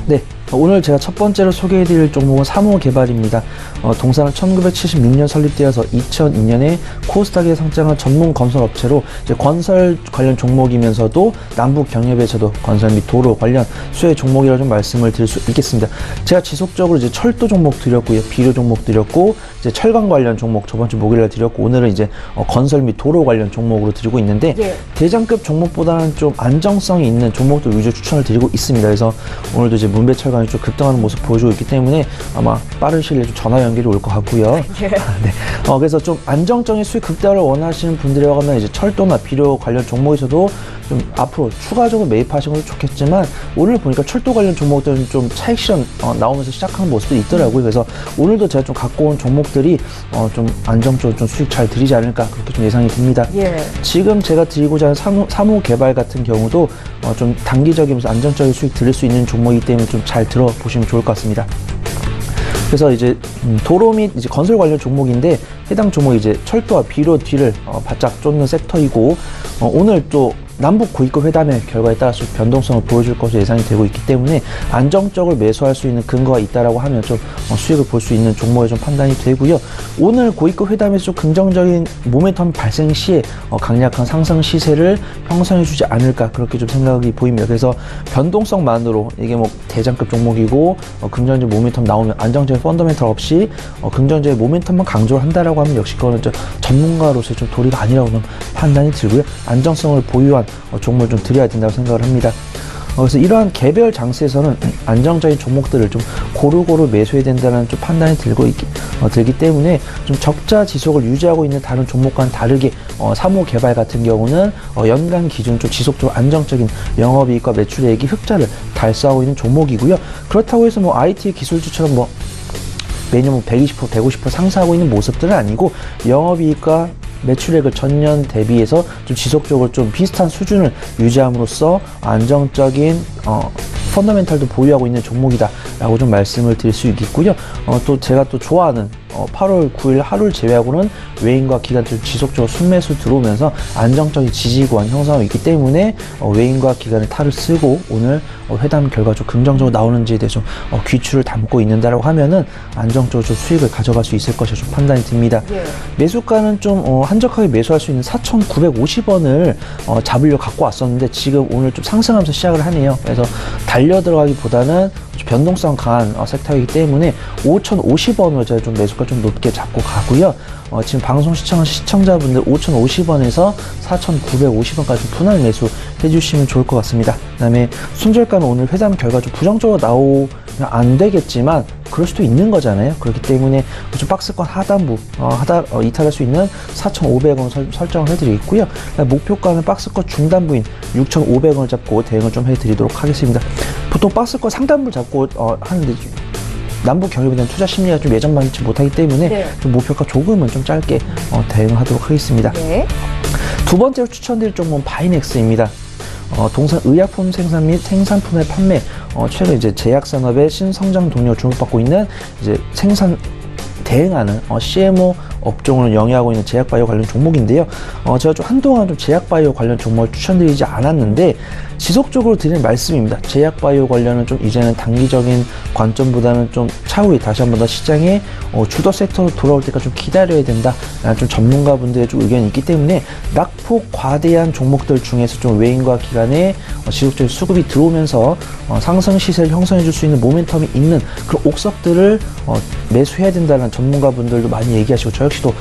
네, 오늘 제가 첫 번째로 소개해드릴 종목은 3호 개발입니다. 동사는 1976년 설립되어서 2002년에 코스닥에 상장한 전문 건설 업체로 이제 건설 관련 종목이면서도 남북 경협에서도 건설 및 도로 관련 수혜 종목이라고 좀 말씀을 드릴 수 있겠습니다. 제가 지속적으로 이제 철도 종목 드렸고요, 비료 종목 드렸고, 이제 철강 관련 종목 저번 주 목요일에 드렸고, 오늘은 이제 건설 및 도로 관련 종목으로 드리고 있는데 예. 대장급 종목보다는 좀 안정성이 있는 종목들 위주 추천을 드리고 있습니다. 그래서 오늘도 이제 문배철강이 좀 급등하는 모습 보여주고 있기 때문에 아마 빠른 시일 내에 좀 전화 연결이 올 것 같고요. 예. 네. 그래서 좀 안정적인 수익 극대화를 원하시는 분들이라면 이제 철도나 비료 관련 종목에서도 좀 앞으로 추가적으로 매입하시는 것도 좋겠지만 오늘 보니까 철도 관련 종목들은 좀 차익 실현 나오면서 시작하는 모습도 있더라고요. 그래서 오늘도 제가 좀 갖고 온 종목들이 좀 안정적으로 좀 수익 잘 드리지 않을까 그렇게 좀 예상이 듭니다. 예. 지금 제가 드리고자 하는 3호 개발 같은 경우도 좀 단기적이면서 안정적인 수익 드릴 수 있는 종목이기 때문에 좀 잘 들어보시면 좋을 것 같습니다. 그래서 이제 도로 및 이제 건설 관련 종목인데 해당 종목이 이제 철도와 비료 뒤를 바짝 쫓는 섹터이고 오늘 또 남북 고위급 회담의 결과에 따라서 변동성을 보여줄 것으로 예상이 되고 있기 때문에 안정적으로 매수할 수 있는 근거가 있다라고 하면 좀 수익을 볼 수 있는 종목에 좀 판단이 되고요. 오늘 고위급 회담에서 좀 긍정적인 모멘텀 발생 시에 강력한 상승 시세를 형성해주지 않을까 그렇게 좀 생각이 보입니다. 그래서 변동성만으로 이게 뭐 대장급 종목이고 긍정적인 모멘텀 나오면 안정적인 펀더멘털 없이 긍정적인 모멘텀만 강조를 한다라고 하면 역시 그거는 좀 전문가로서의 좀 도리가 아니라고 좀 판단이 들고요. 안정성을 보유한 종목을 좀 드려야 된다고 생각을 합니다. 그래서 이러한 개별 장세에서는 안정적인 종목들을 좀 고루고루 매수해야 된다는 좀 판단이 들기 때문에 좀 적자 지속을 유지하고 있는 다른 종목과는 다르게 3호 개발 같은 경우는 연간 기준 좀 지속적으로 안정적인 영업이익과 매출액이 흑자를 달성하고 있는 종목이고요. 그렇다고 해서 뭐 IT 기술주처럼 뭐 매년 120%, 150% 상승하고 있는 모습들은 아니고 영업이익과 매출액을 전년 대비해서 좀 지속적으로 좀 비슷한 수준을 유지함으로써 안정적인 펀더멘탈도 보유하고 있는 종목이다 라고 좀 말씀을 드릴 수 있겠고요. 또 제가 또 좋아하는 8월 9일 하루를 제외하고는 외인과 기관들 지속적으로 순매수 들어오면서 안정적인 지지구간 형성하고 있기 때문에 외인과 기관의 탈을 쓰고 오늘 회담 결과 좀 긍정적으로 나오는지에 대해서 귀추를 담고 있는다라고 하면은 안정적으로 좀 수익을 가져갈 수 있을 것이라 좀 판단이 듭니다. 예. 매수가는 좀 한적하게 매수할 수 있는 4,950원을 잡으려고 갖고 왔었는데 지금 오늘 좀 상승하면서 시작을 하네요. 그래서 달려 들어가기보다는 변동성 강한 섹터이기 때문에 5,050원으로 제가 좀 매수가 좀 높게 잡고 가고요. 지금 방송 시청한 시청자분들 5,050원에서 4,950원까지 분할 매수 해주시면 좋을 것 같습니다. 그 다음에 손절가는 오늘 회담 결과 좀 부정적으로 나오면 안 되겠지만 그럴 수도 있는 거잖아요. 그렇기 때문에 좀 박스권 하단부 이탈할 수 있는 4,500원 설정을 해드리겠고요. 목표가는 박스권 중단부인 6,500원을 잡고 대응을 좀 해드리도록 하겠습니다. 보통 박스권 상단부 잡고 하는데 남북 경협에 대한 투자 심리가 좀 예전만치 못하기 때문에 네. 좀 목표가 조금은 좀 짧게 대응하도록 하겠습니다. 네. 두 번째로 추천드릴 종목은 바이넥스입니다. 동산 의약품 생산 및 생산품의 판매, 최근 이제 제약산업의 신성장 동력을 주목받고 있는 이제 생산 대응하는 CMO 업종을 영위하고 있는 제약바이오 관련 종목인데요. 제가 좀 한동안 좀 제약바이오 관련 종목을 추천드리지 않았는데 지속적으로 드리는 말씀입니다. 제약바이오 관련은 좀 이제는 단기적인 관점보다는 좀 차후에 다시 한번 더 시장에 주도 섹터로 돌아올 때까지 좀 기다려야 된다라는 좀 전문가분들의 좀 의견이 있기 때문에 낙폭 과대한 종목들 중에서 좀 외인과 기관의 지속적인 수급이 들어오면서 상승 시세를 형성해 줄 수 있는 모멘텀이 있는 그런 옥석들을 매수해야 된다는 전문가분들도 많이 얘기하시고 저 역시도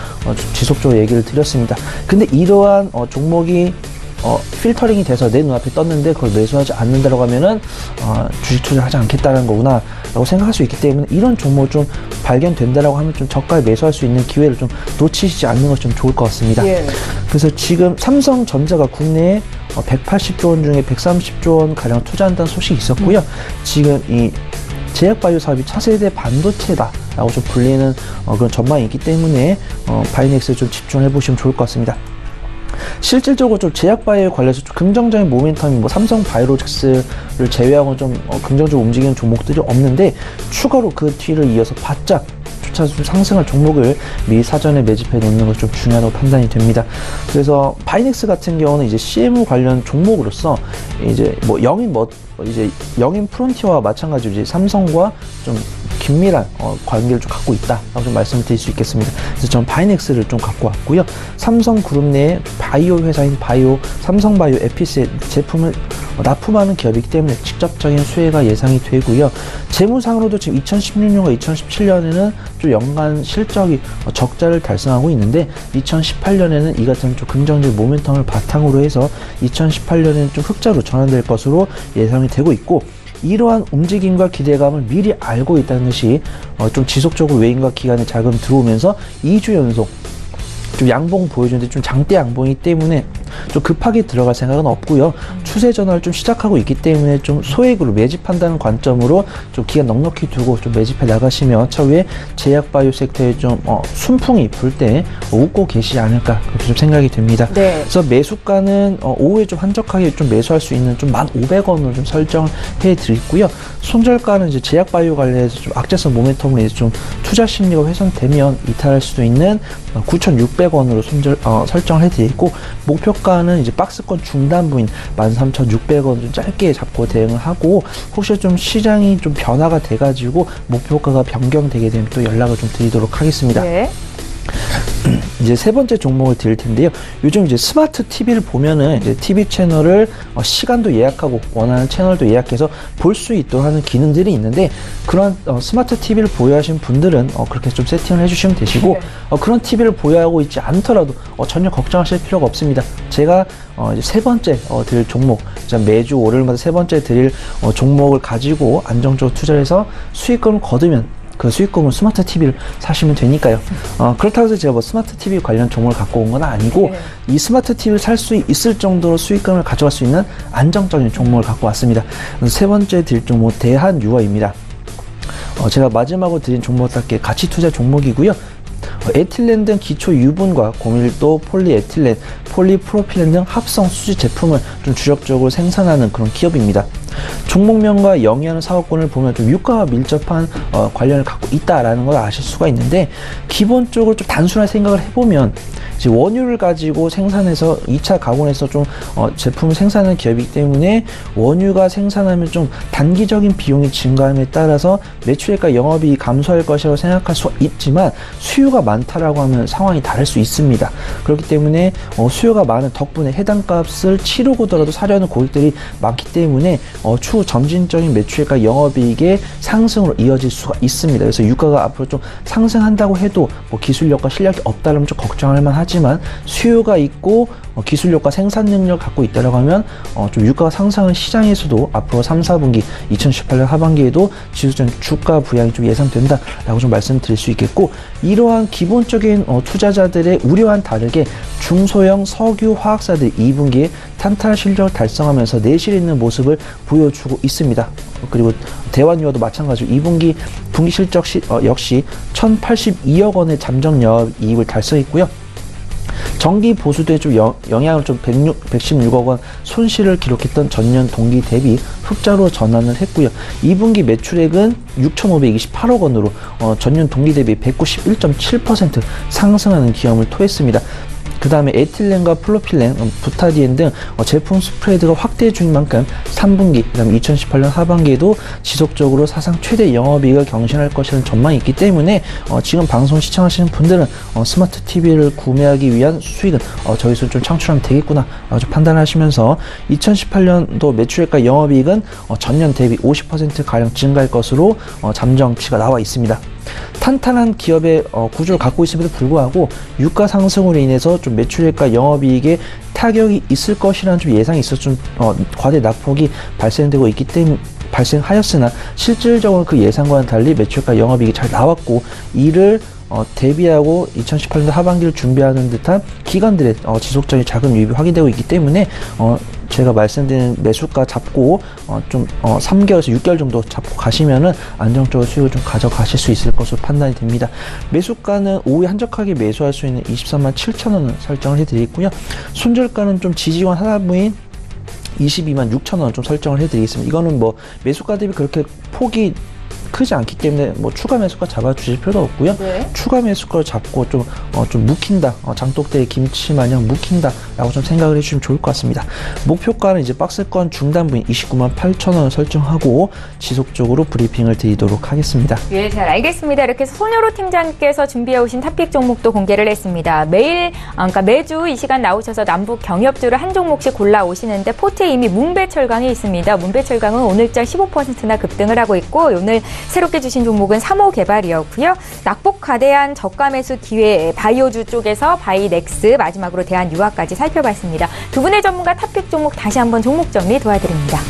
지속적으로 얘기를 드렸습니다. 근데 이러한 종목이 필터링이 돼서 내 눈앞에 떴는데 그걸 매수하지 않는다고 하면은 주식 투자를 하지 않겠다는 거구나 라고 생각할 수 있기 때문에 이런 종목을 좀 발견된다라고 하면 좀 저가에 매수할 수 있는 기회를 좀 놓치시지 않는 것이 좀 좋을 것 같습니다. 예. 그래서 지금 삼성전자가 국내에 180조 원 중에 130조 원 가량 투자한다는 소식이 있었고요. 지금 이 제약바이오 사업이 차세대 반도체다라고 좀 불리는 그런 전망이 있기 때문에 바이넥스에 좀 집중해 보시면 좋을 것 같습니다. 실질적으로 좀 제약바이오 관련해서 좀 긍정적인 모멘텀이 뭐 삼성바이오로직스를 제외하고는 좀 긍정적으로 움직이는 종목들이 없는데 추가로 그 뒤를 이어서 바짝 쫓아서 상승할 종목을 미리 사전에 매집해 놓는 것이 좀 중요하다고 판단이 됩니다. 그래서 바이넥스 같은 경우는 이제 CMO 관련 종목으로서 이제 뭐 영인 프론티어와 마찬가지로 이제 삼성과 좀 긴밀한 관계를 좀 갖고 있다라고 좀 말씀을 드릴 수 있겠습니다. 그래서 저는 바이넥스를 좀 갖고 왔고요. 삼성그룹 내에 바이오 회사인 삼성바이오 에피스의 제품을 납품하는 기업이기 때문에 직접적인 수혜가 예상이 되고요. 재무상으로도 지금 2016년과 2017년에는 좀 연간 실적이 적자를 달성하고 있는데 2018년에는 이 같은 좀 긍정적인 모멘텀을 바탕으로 해서 2018년에는 좀 흑자로 전환될 것으로 예상이 되고 있고 이러한 움직임과 기대감을 미리 알고 있다는 것이 좀 지속적으로 외인과 기관의 자금이 들어오면서 2주 연속 좀 양봉 보여주는데 좀 장대 양봉이기 때문에 좀 급하게 들어갈 생각은 없고요. 추세 전환을 좀 시작하고 있기 때문에 좀 소액으로 매집한다는 관점으로 좀 기간 넉넉히 두고 좀 매집해 나가시면 차후에 제약바이오 섹터에 좀 순풍이 불 때 웃고 계시지 않을까 그렇게 좀 생각이 됩니다. 네. 그래서 매수가는 오후에 좀 한적하게 좀 매수할 수 있는 좀 1,500원으로 좀 설정해 드리고요. 손절가는 이제 제약바이오 관련해서 좀 악재성 모멘텀으로 이제 좀 투자 심리가 훼손되면 이탈할 수도 있는 9,600원으로 설정을 해드리고 목표가는 이제 박스권 중단부인 13,600원 좀 짧게 잡고 대응을 하고 혹시 좀 시장이 좀 변화가 돼가지고 목표가가 변경되게 되면 또 연락을 좀 드리도록 하겠습니다. 네. 이제 세 번째 종목을 드릴 텐데요. 요즘 이제 스마트 TV를 보면은 이제 TV 채널을 시간도 예약하고 원하는 채널도 예약해서 볼 수 있도록 하는 기능들이 있는데 그런 스마트 TV를 보유하신 분들은 그렇게 좀 세팅을 해주시면 되시고 네. 그런 TV를 보유하고 있지 않더라도 전혀 걱정하실 필요가 없습니다. 제가 이제 세 번째 드릴 종목, 매주 월요일마다 세 번째 드릴 종목을 가지고 안정적으로 투자를 해서 수익금을 거두면 그 수익금은 스마트 TV를 사시면 되니까요. 그렇다고 해서 제가 뭐 스마트 TV 관련 종목을 갖고 온 건 아니고 네. 이 스마트 TV를 살 수 있을 정도로 수익금을 가져갈 수 있는 안정적인 종목을 갖고 왔습니다. 세 번째 드릴 종목 대한유어입니다. 제가 마지막으로 드린 종목답게 가치 투자 종목이고요. 에틸렌 등 기초 유분과 고밀도 폴리에틸렌, 폴리프로필렌 등 합성 수지 제품을 좀 주력적으로 생산하는 그런 기업입니다. 종목명과 영위하는 사업권을 보면 좀 유가와 밀접한 관련을 갖고 있다라는 걸 아실 수가 있는데 기본적으로 좀 단순한 생각을 해보면 이제 원유를 가지고 생산해서 2차 가공해서 좀 제품을 생산하는 기업이기 때문에 원유가 생산하면 좀 단기적인 비용이 증가함에 따라서 매출액과 영업이익이 감소할 것이라고 생각할 수가 있지만 수요가 많다라고 하면 상황이 다를 수 있습니다. 그렇기 때문에 수요가 많은 덕분에 해당 값을 치르고더라도 사려는 고객들이 많기 때문에 추후 점진적인 매출액과 영업이익의 상승으로 이어질 수가 있습니다. 그래서 유가가 앞으로 좀 상승한다고 해도 뭐 기술력과 실력이 없다면 좀 걱정할 만하지만 수요가 있고 기술력과 생산 능력을 갖고 있다라고 하면 좀 유가가 상승한 시장에서도 앞으로 3, 4분기 2018년 하반기에도 지수적인 주가 부양이 좀 예상된다라고 좀 말씀드릴 수 있겠고 이러한 기본적인 투자자들의 우려와는 다르게 중소형 석유 화학사들이 2분기에 탄탄한 실적을 달성하면서 내실 있는 모습을 보여주고 있습니다. 그리고 대환유화도 마찬가지로 2분기 분기 실적 역시 1,082억 원의 잠정 영업이익을 달성했고요. 정기 보수도에 좀 영향을 좀 116억 원 손실을 기록했던 전년 동기 대비 흑자로 전환을 했고요. 2분기 매출액은 6,528억 원으로 전년 동기 대비 191.7% 상승하는 기염을 토했습니다. 그 다음에 에틸렌과 플로필렌, 부타디엔 등 제품 스프레드가 확대 중인 만큼 3분기, 그 다음에 2018년 하반기에도 지속적으로 사상 최대 영업이익을 경신할 것이라는 전망이 있기 때문에 지금 방송 시청하시는 분들은 스마트 TV를 구매하기 위한 수익은 저기서 좀 창출하면 되겠구나 좀 판단하시면서 2018년도 매출액과 영업이익은 전년 대비 50%가량 증가할 것으로 잠정치가 나와 있습니다. 탄탄한 기업의 구조를 갖고 있음에도 불구하고 유가 상승으로 인해서 좀 매출액과 영업이익에 타격이 있을 것이라는 좀 예상이 있어서 좀 과대 낙폭이 발생되고 있기 때문에 발생하였으나 실질적으로 그 예상과는 달리 매출과 영업이익이 잘 나왔고 이를 대비하고 2018년도 하반기를 준비하는 듯한 기관들의 지속적인 자금 유입이 확인되고 있기 때문에 제가 말씀드린 매수가 잡고 좀 3개월에서 6개월 정도 잡고 가시면은 안정적으로 수익을 좀 가져가실 수 있을 것으로 판단이 됩니다. 매수가는 오후에 한적하게 매수할 수 있는 23만 7천 원을 설정을 해드리고요. 손절가는 좀 지지권 하나부인 22만 6천 원 좀 설정을 해드리겠습니다. 이거는 뭐 매수가 대비 그렇게 폭이 크지 않기 때문에 뭐 추가 매수가 잡아주실 필요도 없고요. 네. 추가 매수가를 잡고 좀 묵힌다. 장독대에 김치 마냥 묵힌다. 라고 좀 생각을 해주시면 좋을 것 같습니다. 목표가는 이제 박스권 중단부인 29만 8천 원을 설정하고 지속적으로 브리핑을 드리도록 하겠습니다. 예, 잘 알겠습니다. 이렇게 해서 손효로 팀장님께서 준비해 오신 탑픽 종목도 공개를 했습니다. 그러니까 매주 이 시간 나오셔서 남북 경협주를 한 종목씩 골라 오시는데 포트에 이미 문배철강이 있습니다. 문배철강은 오늘장 15%나 급등을 하고 있고 오늘 새롭게 주신 종목은 3호 개발이었고요. 낙폭 과대한 저가 매수 기회 바이오주 쪽에서 바이넥스 마지막으로 대한유화까지 살펴봤습니다. 두 분의 전문가 탑픽 종목 다시 한번 종목 정리 도와드립니다.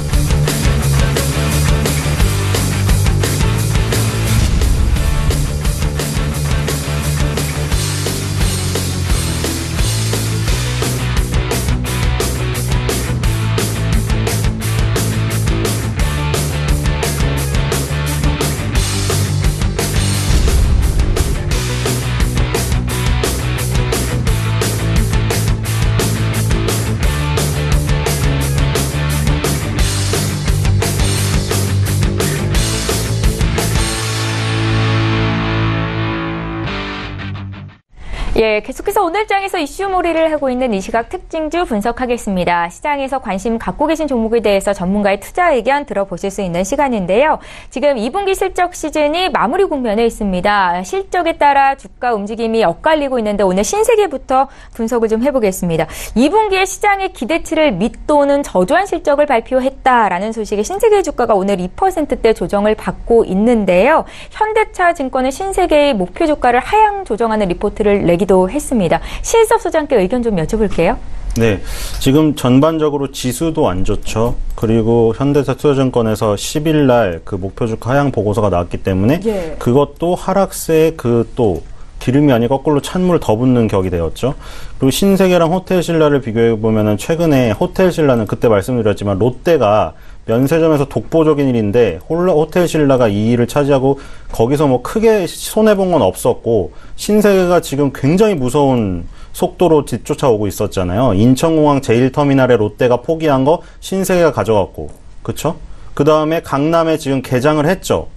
예, 계속해서 오늘 장에서 이슈몰이를 하고 있는 이 시각 특징주 분석하겠습니다. 시장에서 관심 갖고 계신 종목에 대해서 전문가의 투자 의견 들어보실 수 있는 시간인데요. 지금 2분기 실적 시즌이 마무리 국면에 있습니다. 실적에 따라 주가 움직임이 엇갈리고 있는데 오늘 신세계부터 분석을 좀 해보겠습니다. 2분기에 시장의 기대치를 밑도는 저조한 실적을 발표했다라는 소식에 신세계 주가가 오늘 2%대 조정을 받고 있는데요. 현대차 증권은 신세계의 목표 주가를 하향 조정하는 리포트를 내기도 했습니다. 실섭 소장께 의견 좀 여쭤볼게요. 네, 지금 전반적으로 지수도 안 좋죠. 그리고 현대차 투자증권에서 10일 날 그 목표 주가 하향 보고서가 나왔기 때문에 그것도 하락세에 또 기름이 아닌 거꾸로 찬물을 더 붓는 격이 되었죠. 그리고 신세계랑 호텔신라를 비교해 보면은 최근에 호텔신라는 그때 말씀드렸지만 롯데가 면세점에서 독보적인 일인데 호텔신라가 이 일을 차지하고 거기서 뭐 크게 손해본 건 없었고 신세계가 지금 굉장히 무서운 속도로 뒤쫓아오고 있었잖아요. 인천공항 제1터미널에 롯데가 포기한 거 신세계가 가져갔고 그쵸? 그 다음에 강남에 지금 개장을 했죠.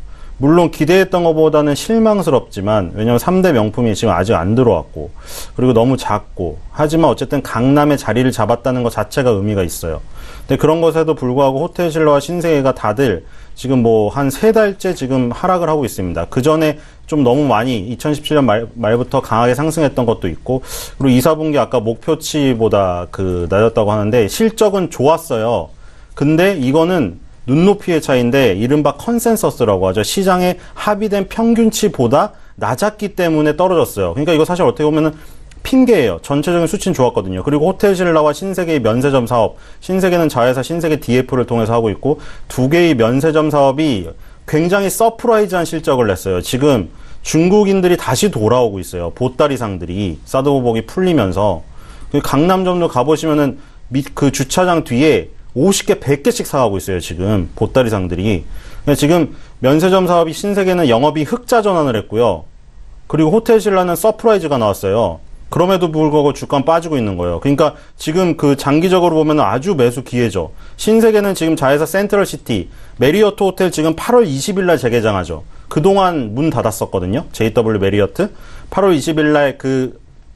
물론 기대했던 것보다는 실망스럽지만 왜냐면 3대 명품이 지금 아직 안 들어왔고 그리고 너무 작고 하지만 어쨌든 강남에 자리를 잡았다는 것 자체가 의미가 있어요. 근데 그런 것에도 불구하고 호텔신라와 신세계가 다들 지금 뭐 한 3달째 지금 하락을 하고 있습니다. 그 전에 좀 너무 많이 2017년 말부터 강하게 상승했던 것도 있고 그리고 2, 4분기 아까 목표치보다 낮았다고 하는데 실적은 좋았어요. 근데 이거는 눈높이의 차이인데 이른바 컨센서스라고 하죠. 시장에 합의된 평균치보다 낮았기 때문에 떨어졌어요. 그러니까 이거 사실 어떻게 보면은 핑계예요. 전체적인 수치는 좋았거든요. 그리고 호텔신라와 신세계의 면세점 사업, 신세계는 자회사 신세계 DF를 통해서 하고 있고 두 개의 면세점 사업이 굉장히 서프라이즈한 실적을 냈어요. 지금 중국인들이 다시 돌아오고 있어요. 보따리상들이 사드보복이 풀리면서 강남점도 가보시면은 그 주차장 뒤에 50개, 100개씩 사가고 있어요, 지금. 보따리상들이. 지금 면세점 사업이 신세계는 영업이 흑자 전환을 했고요. 그리고 호텔신라는 서프라이즈가 나왔어요. 그럼에도 불구하고 주가는 빠지고 있는 거예요. 그러니까 지금 장기적으로 보면 아주 매수 기회죠. 신세계는 지금 자회사 센트럴시티, 메리어트 호텔 지금 8월 20일 날 재개장하죠. 그동안 문 닫았었거든요. JW 메리어트. 8월 20일 날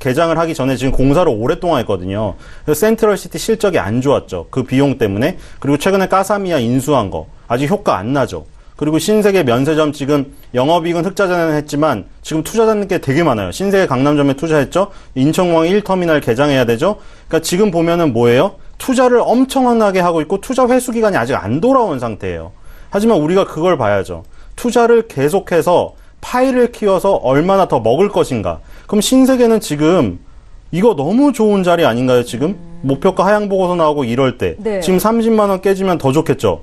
개장을 하기 전에 지금 공사를 오랫동안 했거든요. 그래서 센트럴시티 실적이 안 좋았죠. 그 비용 때문에. 그리고 최근에 까사미아 인수한 거 아직 효과 안 나죠. 그리고 신세계 면세점 지금 영업이익은 흑자전환을 했지만 지금 투자자는 게 되게 많아요. 신세계 강남점에 투자했죠. 인천공항 1터미널 개장해야 되죠. 그러니까 지금 보면은 뭐예요? 투자를 엄청나게 하고 있고 투자 회수 기간이 아직 안 돌아온 상태예요. 하지만 우리가 그걸 봐야죠. 투자를 계속해서 파일을 키워서 얼마나 더 먹을 것인가. 그럼 신세계는 지금 이거 너무 좋은 자리 아닌가요, 지금? 목표가 하향 보고서 나오고 이럴 때. 네. 지금 30만 원 깨지면 더 좋겠죠.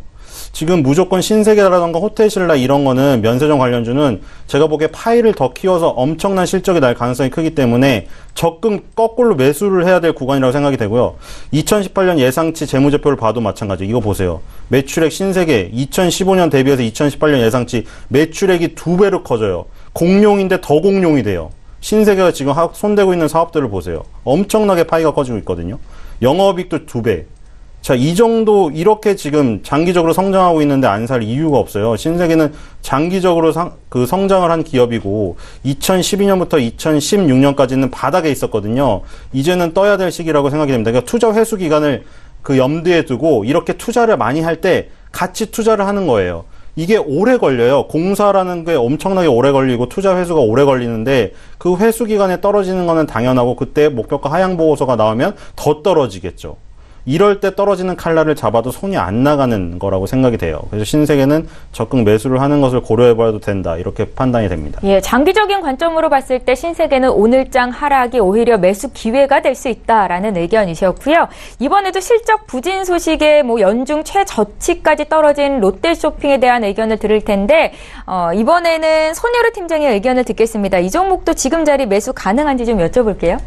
지금 무조건 신세계라던가 호텔신라 이런 거는 면세점 관련주는 제가 보기에 파일을 더 키워서 엄청난 실적이 날 가능성이 크기 때문에 적금 거꾸로 매수를 해야 될 구간이라고 생각이 되고요. 2018년 예상치 재무제표를 봐도 마찬가지. 이거 보세요. 매출액 신세계 2015년 대비해서 2018년 예상치 매출액이 2배로 커져요. 공룡인데 더 공룡이 돼요. 신세계가 지금 손대고 있는 사업들을 보세요. 엄청나게 파이가 커지고 있거든요. 영업이익도 2배. 자, 이 정도 이렇게 지금 장기적으로 성장하고 있는데 안 살 이유가 없어요. 신세계는 장기적으로 성장을 한 기업이고 2012년부터 2016년까지는 바닥에 있었거든요. 이제는 떠야 될 시기라고 생각이 됩니다. 그러니까 투자 회수 기간을 그 염두에 두고 이렇게 투자를 많이 할 때 같이 투자를 하는 거예요. 이게 오래 걸려요. 공사라는 게 엄청나게 오래 걸리고 투자 회수가 오래 걸리는데 그 회수 기간에 떨어지는 거는 당연하고 그때 목표가 하향 보고서가 나오면 더 떨어지겠죠. 이럴 때 떨어지는 칼날을 잡아도 손이 안 나가는 거라고 생각이 돼요. 그래서 신세계는 적극 매수를 하는 것을 고려해봐도 된다. 이렇게 판단이 됩니다. 예, 장기적인 관점으로 봤을 때 신세계는 오늘장 하락이 오히려 매수 기회가 될 수 있다라는 의견이셨고요. 이번에도 실적 부진 소식에 연중 최저치까지 떨어진 롯데쇼핑에 대한 의견을 들을 텐데 이번에는 손여루 팀장의 의견을 듣겠습니다. 이 종목도 지금 자리 매수 가능한지 좀 여쭤볼게요.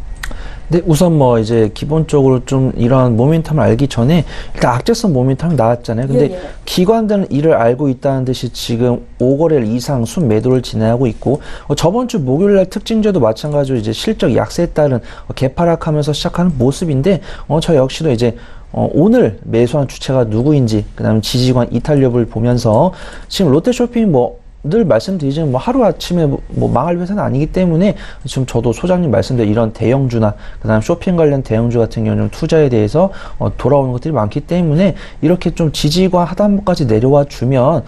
네, 우선 이제 기본적으로 좀 이런 모멘텀을 알기 전에 일단 악재성 모멘텀이 나왔잖아요. 근데 기관들은 이를 알고 있다는 듯이 지금 5거래일 이상 순매도를 진행하고 있고 저번 주 목요일날 특징주도 마찬가지로 이제 실적 약세에 따른 개파락하면서 시작하는 모습인데 저 역시도 이제 오늘 매수한 주체가 누구인지 그다음에 지지관 이탈 여부를 보면서 지금 롯데쇼핑 늘 말씀드리지만 하루아침에 망할 회사는 아니기 때문에 지금 저도 소장님 말씀드린 이런 대형주나 그다음 쇼핑 관련 대형주 같은 경우는 투자에 대해서 돌아오는 것들이 많기 때문에 이렇게 좀 지지관 하단부까지 내려와 주면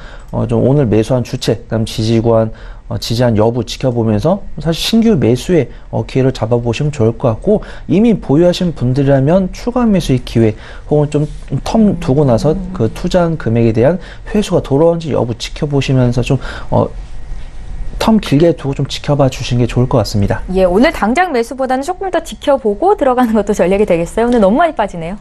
좀 오늘 매수한 주체 그다음 지지관 지지한 여부 지켜보면서 사실 신규 매수의 기회를 잡아보시면 좋을 것 같고 이미 보유하신 분들이라면 추가 매수의 기회 혹은 좀 텀 두고 나서 그 투자한 금액에 대한 회수가 돌아오는지 여부 지켜보시면서 좀 텀 길게 두고 좀 지켜봐 주시는 게 좋을 것 같습니다. 예, 오늘 당장 매수보다는 조금 더 지켜보고 들어가는 것도 전략이 되겠어요. 오늘 너무 많이 빠지네요.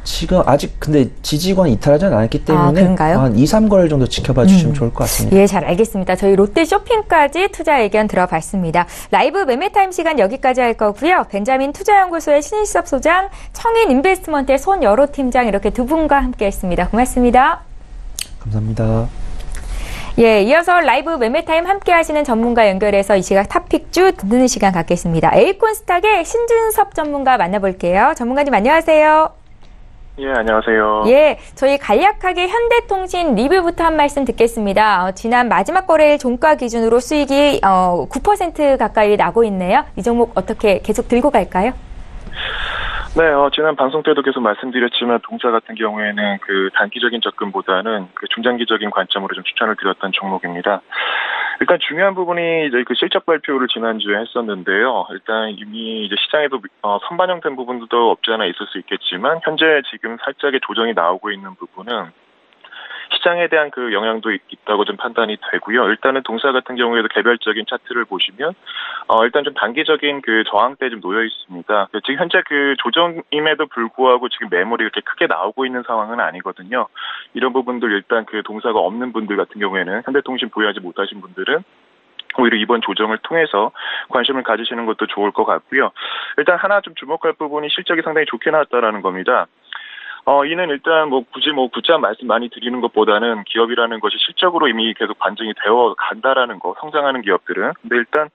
지금 아직 근데 지지관 이탈하지 않았기 때문에 그런가요? 한 2, 3거래일 정도 지켜봐 주시면 좋을 것 같습니다. 예, 잘 알겠습니다. 저희 롯데쇼핑까지 투자 의견 들어봤습니다. 라이브 매매타임 시간 여기까지 할 거고요. 벤자민 투자연구소의 신일섭 소장, 청인 인베스트먼트의 손여루 팀장 이렇게 두 분과 함께했습니다. 고맙습니다. 감사합니다. 예, 이어서 라이브 매매타임 함께 하시는 전문가 연결해서 이 시각 탑픽주 듣는 시간 갖겠습니다. 에이콘스탁의 신준섭 전문가 만나볼게요. 전문가님 안녕하세요. 예, 안녕하세요. 예, 저희 간략하게 현대통신 리뷰부터 한 말씀 듣겠습니다. 지난 마지막 거래일 종가 기준으로 수익이 9% 가까이 나고 있네요. 이 종목 어떻게 계속 들고 갈까요? 네, 지난 방송 때도 계속 말씀드렸지만 동사 같은 경우에는 그 단기적인 접근보다는 그 중장기적인 관점으로 좀 추천을 드렸던 종목입니다. 일단 중요한 부분이 이제 그 실적 발표를 지난주에 했었는데요. 일단 이미 이제 시장에도 선반영된 부분도 없지 않아 있을 수 있겠지만 현재 지금 살짝의 조정이 나오고 있는 부분은 시장에 대한 그 영향도 있다고 좀 판단이 되고요. 일단은 동사 같은 경우에도 개별적인 차트를 보시면 일단 좀 단기적인 그 저항대에 좀 놓여 있습니다. 지금 현재 그 조정임에도 불구하고 지금 매물이 이렇게 크게 나오고 있는 상황은 아니거든요. 이런 부분들 일단 그 동사가 없는 분들 같은 경우에는 현대통신 보유하지 못하신 분들은 오히려 이번 조정을 통해서 관심을 가지시는 것도 좋을 것 같고요. 일단 하나 좀 주목할 부분이 실적이 상당히 좋게 나왔다라는 겁니다. 이는 일단 굳이 구체한 말씀 많이 드리는 것보다는 기업이라는 것이 실적으로 이미 계속 반증이 되어 간다라는 거, 성장하는 기업들은. 근데 일단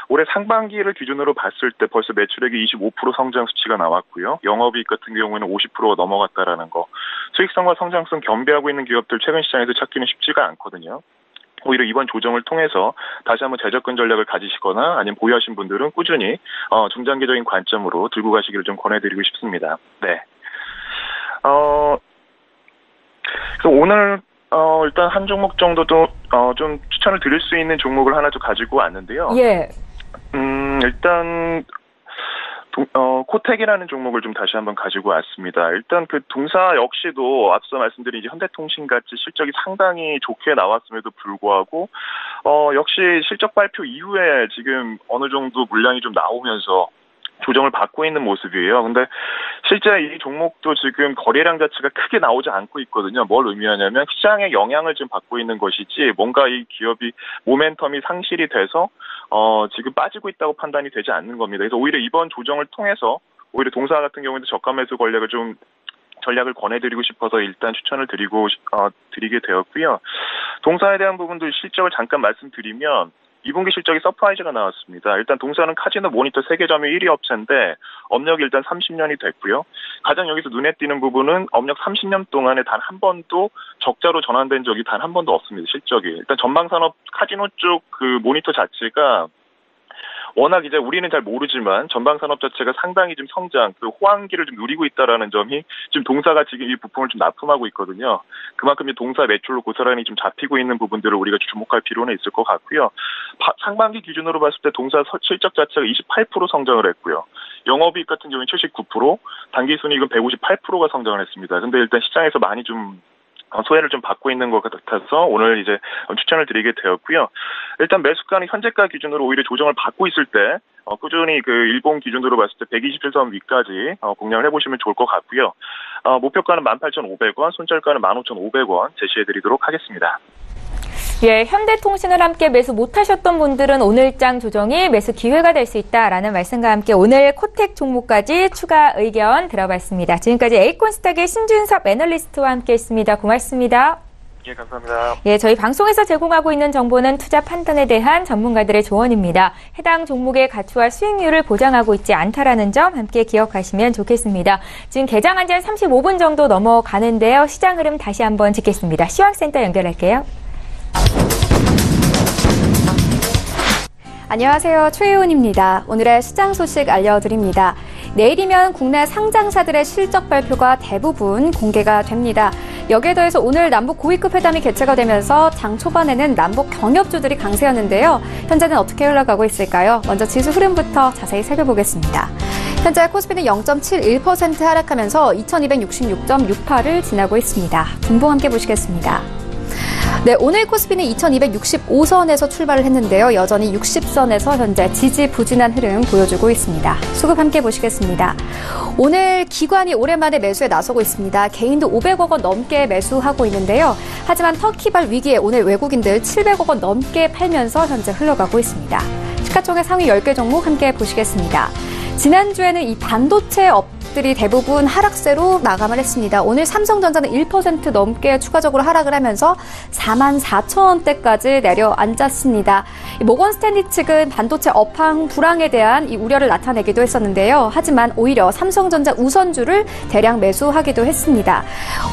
올해 상반기를 기준으로 봤을 때 벌써 매출액이 25% 성장 수치가 나왔고요. 영업이익 같은 경우에는 50%가 넘어갔다라는 거. 수익성과 성장성 겸비하고 있는 기업들 최근 시장에서 찾기는 쉽지가 않거든요. 오히려 이번 조정을 통해서 다시 한번 재접근 전략을 가지시거나 아니면 보유하신 분들은 꾸준히 중장기적인 관점으로 들고 가시기를 좀 권해드리고 싶습니다. 네. 그래서 오늘 일단 한 종목 정도도 좀 추천을 드릴 수 있는 종목을 하나 좀 가지고 왔는데요. 예. 일단 코텍이라는 종목을 좀 다시 한번 가지고 왔습니다. 일단 그 동사 역시도 앞서 말씀드린 이제 현대통신 같이 실적이 상당히 좋게 나왔음에도 불구하고 역시 실적 발표 이후에 지금 어느 정도 물량이 좀 나오면서 조정을 받고 있는 모습이에요. 근데 실제 이 종목도 지금 거래량 자체가 크게 나오지 않고 있거든요. 뭘 의미하냐면 시장의 영향을 좀 받고 있는 것이지 뭔가 이 기업이 모멘텀이 상실이 돼서 지금 빠지고 있다고 판단이 되지 않는 겁니다. 그래서 오히려 이번 조정을 통해서 오히려 동사 같은 경우에도 저가 매수 전략을 권해드리고 싶어서 일단 추천을 드리게 되었고요. 동사에 대한 부분도 실적을 잠깐 말씀드리면 2분기 실적이 서프라이즈가 나왔습니다. 일단 동사는 카지노 모니터 세계 점유율 1위 업체인데 업력이 일단 30년이 됐고요. 가장 여기서 눈에 띄는 부분은 업력 30년 동안에 단 한 번도 적자로 전환된 적이 단 한 번도 없습니다. 실적이. 일단 전방산업 카지노 쪽 그 모니터 자체가 워낙 이제 우리는 잘 모르지만 전방산업 자체가 상당히 좀 성장, 그 호황기를 좀 누리고 있다라는 점이 지금 동사가 지금 이 부품을 좀 납품하고 있거든요. 그만큼 동사 매출로 고스란히 좀 잡히고 있는 부분들을 우리가 주목할 필요는 있을 것 같고요. 상반기 기준으로 봤을 때 동사 실적 자체가 28% 성장을 했고요. 영업이익 같은 경우는 79%, 당기순이익은 158%가 성장을 했습니다. 근데 일단 시장에서 많이 좀 소외를 좀 받고 있는 것 같아서 오늘 이제 추천을 드리게 되었고요. 일단 매수가는 현재가 기준으로 오히려 조정을 받고 있을 때 꾸준히 그 일본 기준으로 봤을 때 127선 위까지 공략을 해보시면 좋을 것 같고요. 목표가는 18,500원, 손절가는 15,500원 제시해드리도록 하겠습니다. 예, 현대통신을 함께 매수 못하셨던 분들은 오늘장 조정이 매수 기회가 될 수 있다라는 말씀과 함께 오늘 코텍 종목까지 추가 의견 들어봤습니다. 지금까지 에이콘스탁의 신준섭 애널리스트와 함께했습니다. 고맙습니다. 예, 감사합니다. 예, 저희 방송에서 제공하고 있는 정보는 투자 판단에 대한 전문가들의 조언입니다. 해당 종목의 가치와 수익률을 보장하고 있지 않다라는 점 함께 기억하시면 좋겠습니다. 지금 개장 한 지 35분 정도 넘어가는데요. 시장 흐름 다시 한번 짚겠습니다. 시황센터 연결할게요. 안녕하세요. 최혜원입니다. 오늘의 시장 소식 알려드립니다. 내일이면 국내 상장사들의 실적 발표가 대부분 공개가 됩니다. 여기에 더해서 오늘 남북 고위급 회담이 개최가 되면서 장 초반에는 남북 경협주들이 강세였는데요. 현재는 어떻게 흘러가고 있을까요? 먼저 지수 흐름부터 자세히 살펴보겠습니다. 현재 코스피는 0.71% 하락하면서 2266.68을 지나고 있습니다. 분봉 함께 보시겠습니다. 네, 오늘 코스피는 2265선에서 출발을 했는데요. 여전히 60선에서 현재 지지부진한 흐름 보여주고 있습니다. 수급 함께 보시겠습니다. 오늘 기관이 오랜만에 매수에 나서고 있습니다. 개인도 500억 원 넘게 매수하고 있는데요. 하지만 터키발 위기에 오늘 외국인들 700억 원 넘게 팔면서 현재 흘러가고 있습니다. 시가총액 상위 10개 종목 함께 보시겠습니다. 지난주에는 이 반도체 업들이 대부분 하락세로 마감을 했습니다. 오늘 삼성전자는 1% 넘게 추가적으로 하락을 하면서 44,000원대까지 내려앉았습니다. 모건스탠리 측은 반도체 업황 불황에 대한 이 우려를 나타내기도 했었는데요. 하지만 오히려 삼성전자 우선주를 대량 매수하기도 했습니다.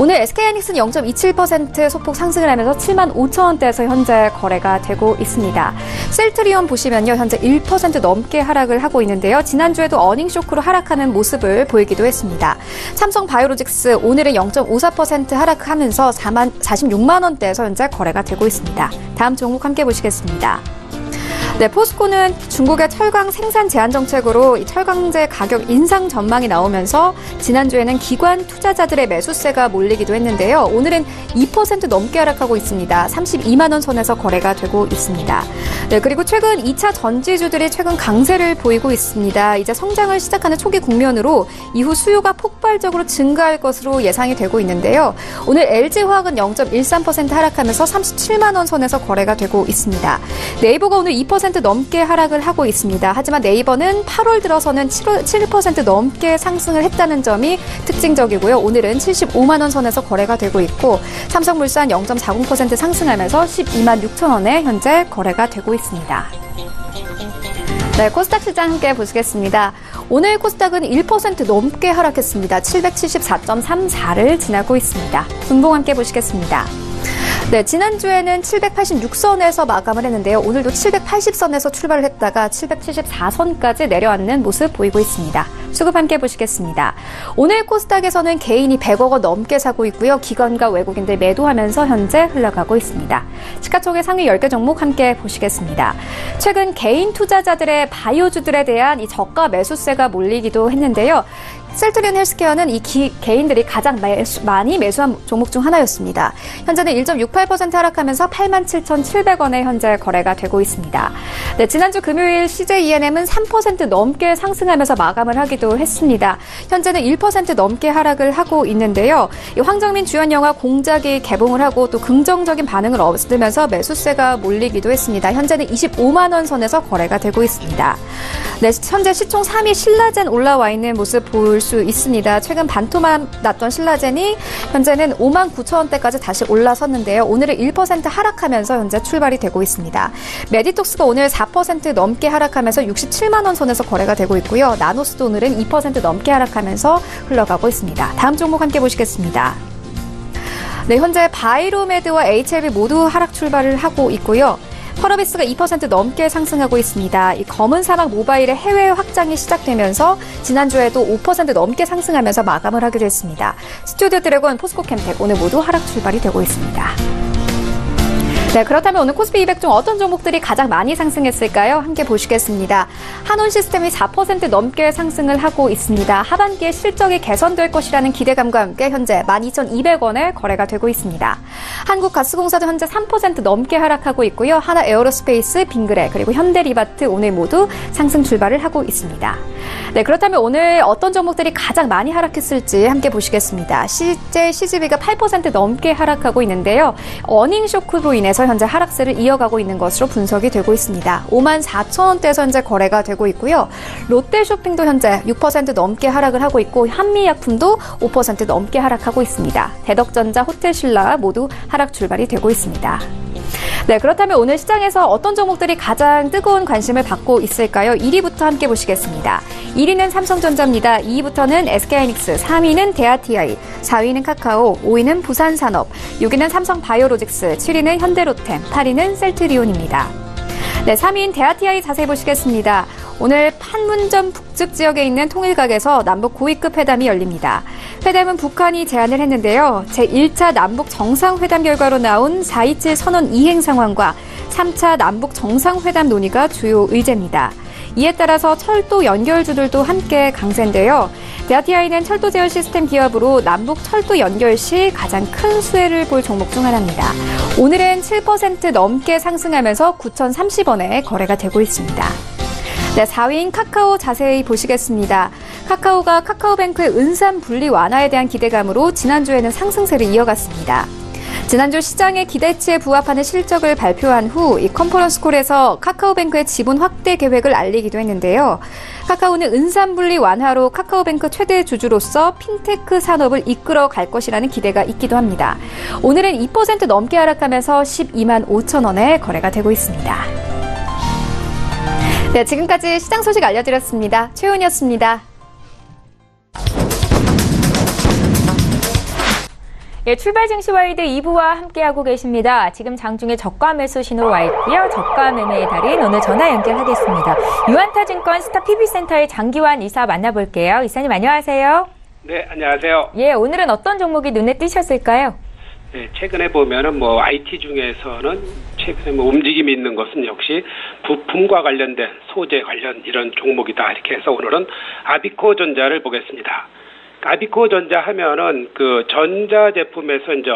오늘 SK하이닉스는 0.27% 소폭 상승을 하면서 75,000원대에서 현재 거래가 되고 있습니다. 셀트리온 보시면요. 현재 1% 넘게 하락을 하고 있는데요. 지난주에도 어닝쇼크로 하락하는 모습을 보이기도 했습니다. 삼성바이오로직스 오늘은 0.54% 하락하면서 46만 원대에서 현재 거래가 되고 있습니다. 다음 종목 함께 보시겠습니다. 네, 포스코는 중국의 철강 생산 제한 정책으로 이 철강제 가격 인상 전망이 나오면서 지난주에는 기관 투자자들의 매수세가 몰리기도 했는데요. 오늘은 2% 넘게 하락하고 있습니다. 32만 원 선에서 거래가 되고 있습니다. 네, 그리고 최근 2차 전지주들이 최근 강세를 보이고 있습니다. 이제 성장을 시작하는 초기 국면으로 이후 수요가 폭발적으로 증가할 것으로 예상이 되고 있는데요. 오늘 LG화학은 0.13% 하락하면서 37만 원 선에서 거래가 되고 있습니다. 네이버가 오늘 2% 넘게 하락을 하고 있습니다. 하지만 네이버는 8월 들어서는 7% 넘게 상승을 했다는 점이 특징적이고요. 오늘은 75만 원 선에서 거래가 되고 있고 삼성물산 0.40% 상승하면서 12만 6천 원에 현재 거래가 되고 있습니다. 네, 코스닥 시장 함께 보시겠습니다. 오늘 코스닥은 1% 넘게 하락했습니다. 774.34를 지나고 있습니다. 분봉 함께 보시겠습니다. 네, 지난주에는 786선에서 마감을 했는데요. 오늘도 780선에서 출발을 했다가 774선까지 내려앉는 모습 보이고 있습니다. 수급 함께 보시겠습니다. 오늘 코스닥에서는 개인이 100억 원 넘게 사고 있고요. 기관과 외국인들 매도하면서 현재 흘러가고 있습니다. 시가총액 상위 10개 종목 함께 보시겠습니다. 최근 개인 투자자들의 바이오주들에 대한 이 저가 매수세가 몰리기도 했는데요. 셀트리온 헬스케어는 이 개인들이 가장 많이 매수한 종목 중 하나였습니다. 현재는 1.68% 하락하면서 87,700원에 현재 거래가 되고 있습니다. 네, 지난주 금요일 CJENM은 3% 넘게 상승하면서 마감을 하기도 했습니다. 현재는 1% 넘게 하락을 하고 있는데요. 이 황정민 주연 영화 공작이 개봉을 하고 또 긍정적인 반응을 얻으면서 매수세가 몰리기도 했습니다. 현재는 25만 원 선에서 거래가 되고 있습니다. 네, 현재 시총 3위 신라젠 올라와 있는 모습 볼 수 있습니다. 최근 반토막 났던 신라젠이 현재는 59,000원대까지 다시 올라섰는데요. 오늘은 1% 하락하면서 현재 출발이 되고 있습니다. 메디톡스가 오늘 4% 넘게 하락하면서 67만 원 선에서 거래가 되고 있고요. 나노스도 오늘은 2% 넘게 하락하면서 흘러가고 있습니다. 다음 종목 함께 보시겠습니다. 네, 현재 바이로메드와 HLB 모두 하락 출발을 하고 있고요. 펄어비스가 2% 넘게 상승하고 있습니다. 이 검은 사막 모바일의 해외 확장이 시작되면서 지난주에도 5% 넘게 상승하면서 마감을 하기도 했습니다. 스튜디오 드래곤, 포스코캠텍 오늘 모두 하락 출발이 되고 있습니다. 네, 그렇다면 오늘 코스피 200 중 어떤 종목들이 가장 많이 상승했을까요? 함께 보시겠습니다. 한온시스템이 4% 넘게 상승을 하고 있습니다. 하반기에 실적이 개선될 것이라는 기대감과 함께 현재 12,200원에 거래가 되고 있습니다. 한국가스공사도 현재 3% 넘게 하락하고 있고요. 하나에어로스페이스, 빙그레, 그리고 현대리바트 오늘 모두 상승 출발을 하고 있습니다. 네, 그렇다면 오늘 어떤 종목들이 가장 많이 하락했을지 함께 보시겠습니다. CJCGV가 8% 넘게 하락하고 있는데요. 어닝 쇼크로 인해서 현재 하락세를 이어가고 있는 것으로 분석이 되고 있습니다. 54,000원대에서 현재 거래가 되고 있고요. 롯데쇼핑도 현재 6% 넘게 하락을 하고 있고 한미약품도 5% 넘게 하락하고 있습니다. 대덕전자, 호텔신라 모두 하락 출발이 되고 있습니다. 네, 그렇다면 오늘 시장에서 어떤 종목들이 가장 뜨거운 관심을 받고 있을까요? 1위부터 함께 보시겠습니다. 1위는 삼성전자입니다. 2위부터는 SK하이닉스, 3위는 대하TI, 4위는 카카오, 5위는 부산산업, 6위는 삼성바이오로직스, 7위는 현대로템, 8위는 셀트리온입니다. 네, 3위인 대하TI 자세히 보시겠습니다. 오늘 판문점 북측 지역에 있는 통일각에서 남북 고위급 회담이 열립니다. 회담은 북한이 제안을 했는데요. 제1차 남북 정상회담 결과로 나온 4.27 선언 이행 상황과 3차 남북 정상회담 논의가 주요 의제입니다. 이에 따라서 철도 연결주들도 함께 강세인데요. 대하TI는 철도 제어 시스템 기업으로 남북 철도 연결 시 가장 큰 수혜를 볼 종목 중 하나입니다. 오늘은 7% 넘게 상승하면서 9,030원에 거래가 되고 있습니다. 네, 4위인 카카오 자세히 보시겠습니다. 카카오가 카카오뱅크의 은산 분리 완화에 대한 기대감으로 지난주에는 상승세를 이어갔습니다. 지난주 시장의 기대치에 부합하는 실적을 발표한 후 이 컨퍼런스콜에서 카카오뱅크의 지분 확대 계획을 알리기도 했는데요. 카카오는 은산 분리 완화로 카카오뱅크 최대 주주로서 핀테크 산업을 이끌어 갈 것이라는 기대가 있기도 합니다. 오늘은 2% 넘게 하락하면서 12만 5천 원에 거래가 되고 있습니다. 네, 지금까지 시장 소식 알려드렸습니다. 최훈이었습니다. 예, 출발 증시 와이드 2부와 함께하고 계십니다. 지금 장중에 저가 매수 신호 와 있고요. 저가 매매의 달인 오늘 전화 연결하겠습니다. 유한타증권 스타 PB센터의 장기환 이사 만나볼게요. 이사님 안녕하세요. 네, 안녕하세요. 예, 오늘은 어떤 종목이 눈에 띄셨을까요? 네, 최근에 보면은 IT 중에서는 최근에 움직임이 있는 것은 역시 부품과 관련된 소재 관련 이런 종목이다. 이렇게 해서 오늘은 아비코전자를 보겠습니다. 아비코전자 하면은 그 전자 제품에서 이제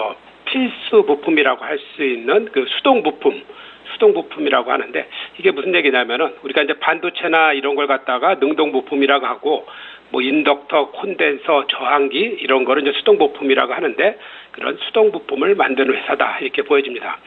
필수 부품이라고 할 수 있는 그 수동 부품이라고 하는데 이게 무슨 얘기냐면은 우리가 이제 반도체나 이런 걸 갖다가 능동 부품이라고 하고 인덕터, 콘덴서, 저항기 이런 거를 이제 수동 부품이라고 하는데 그런 수동 부품을 만드는 회사다 이렇게 보여집니다.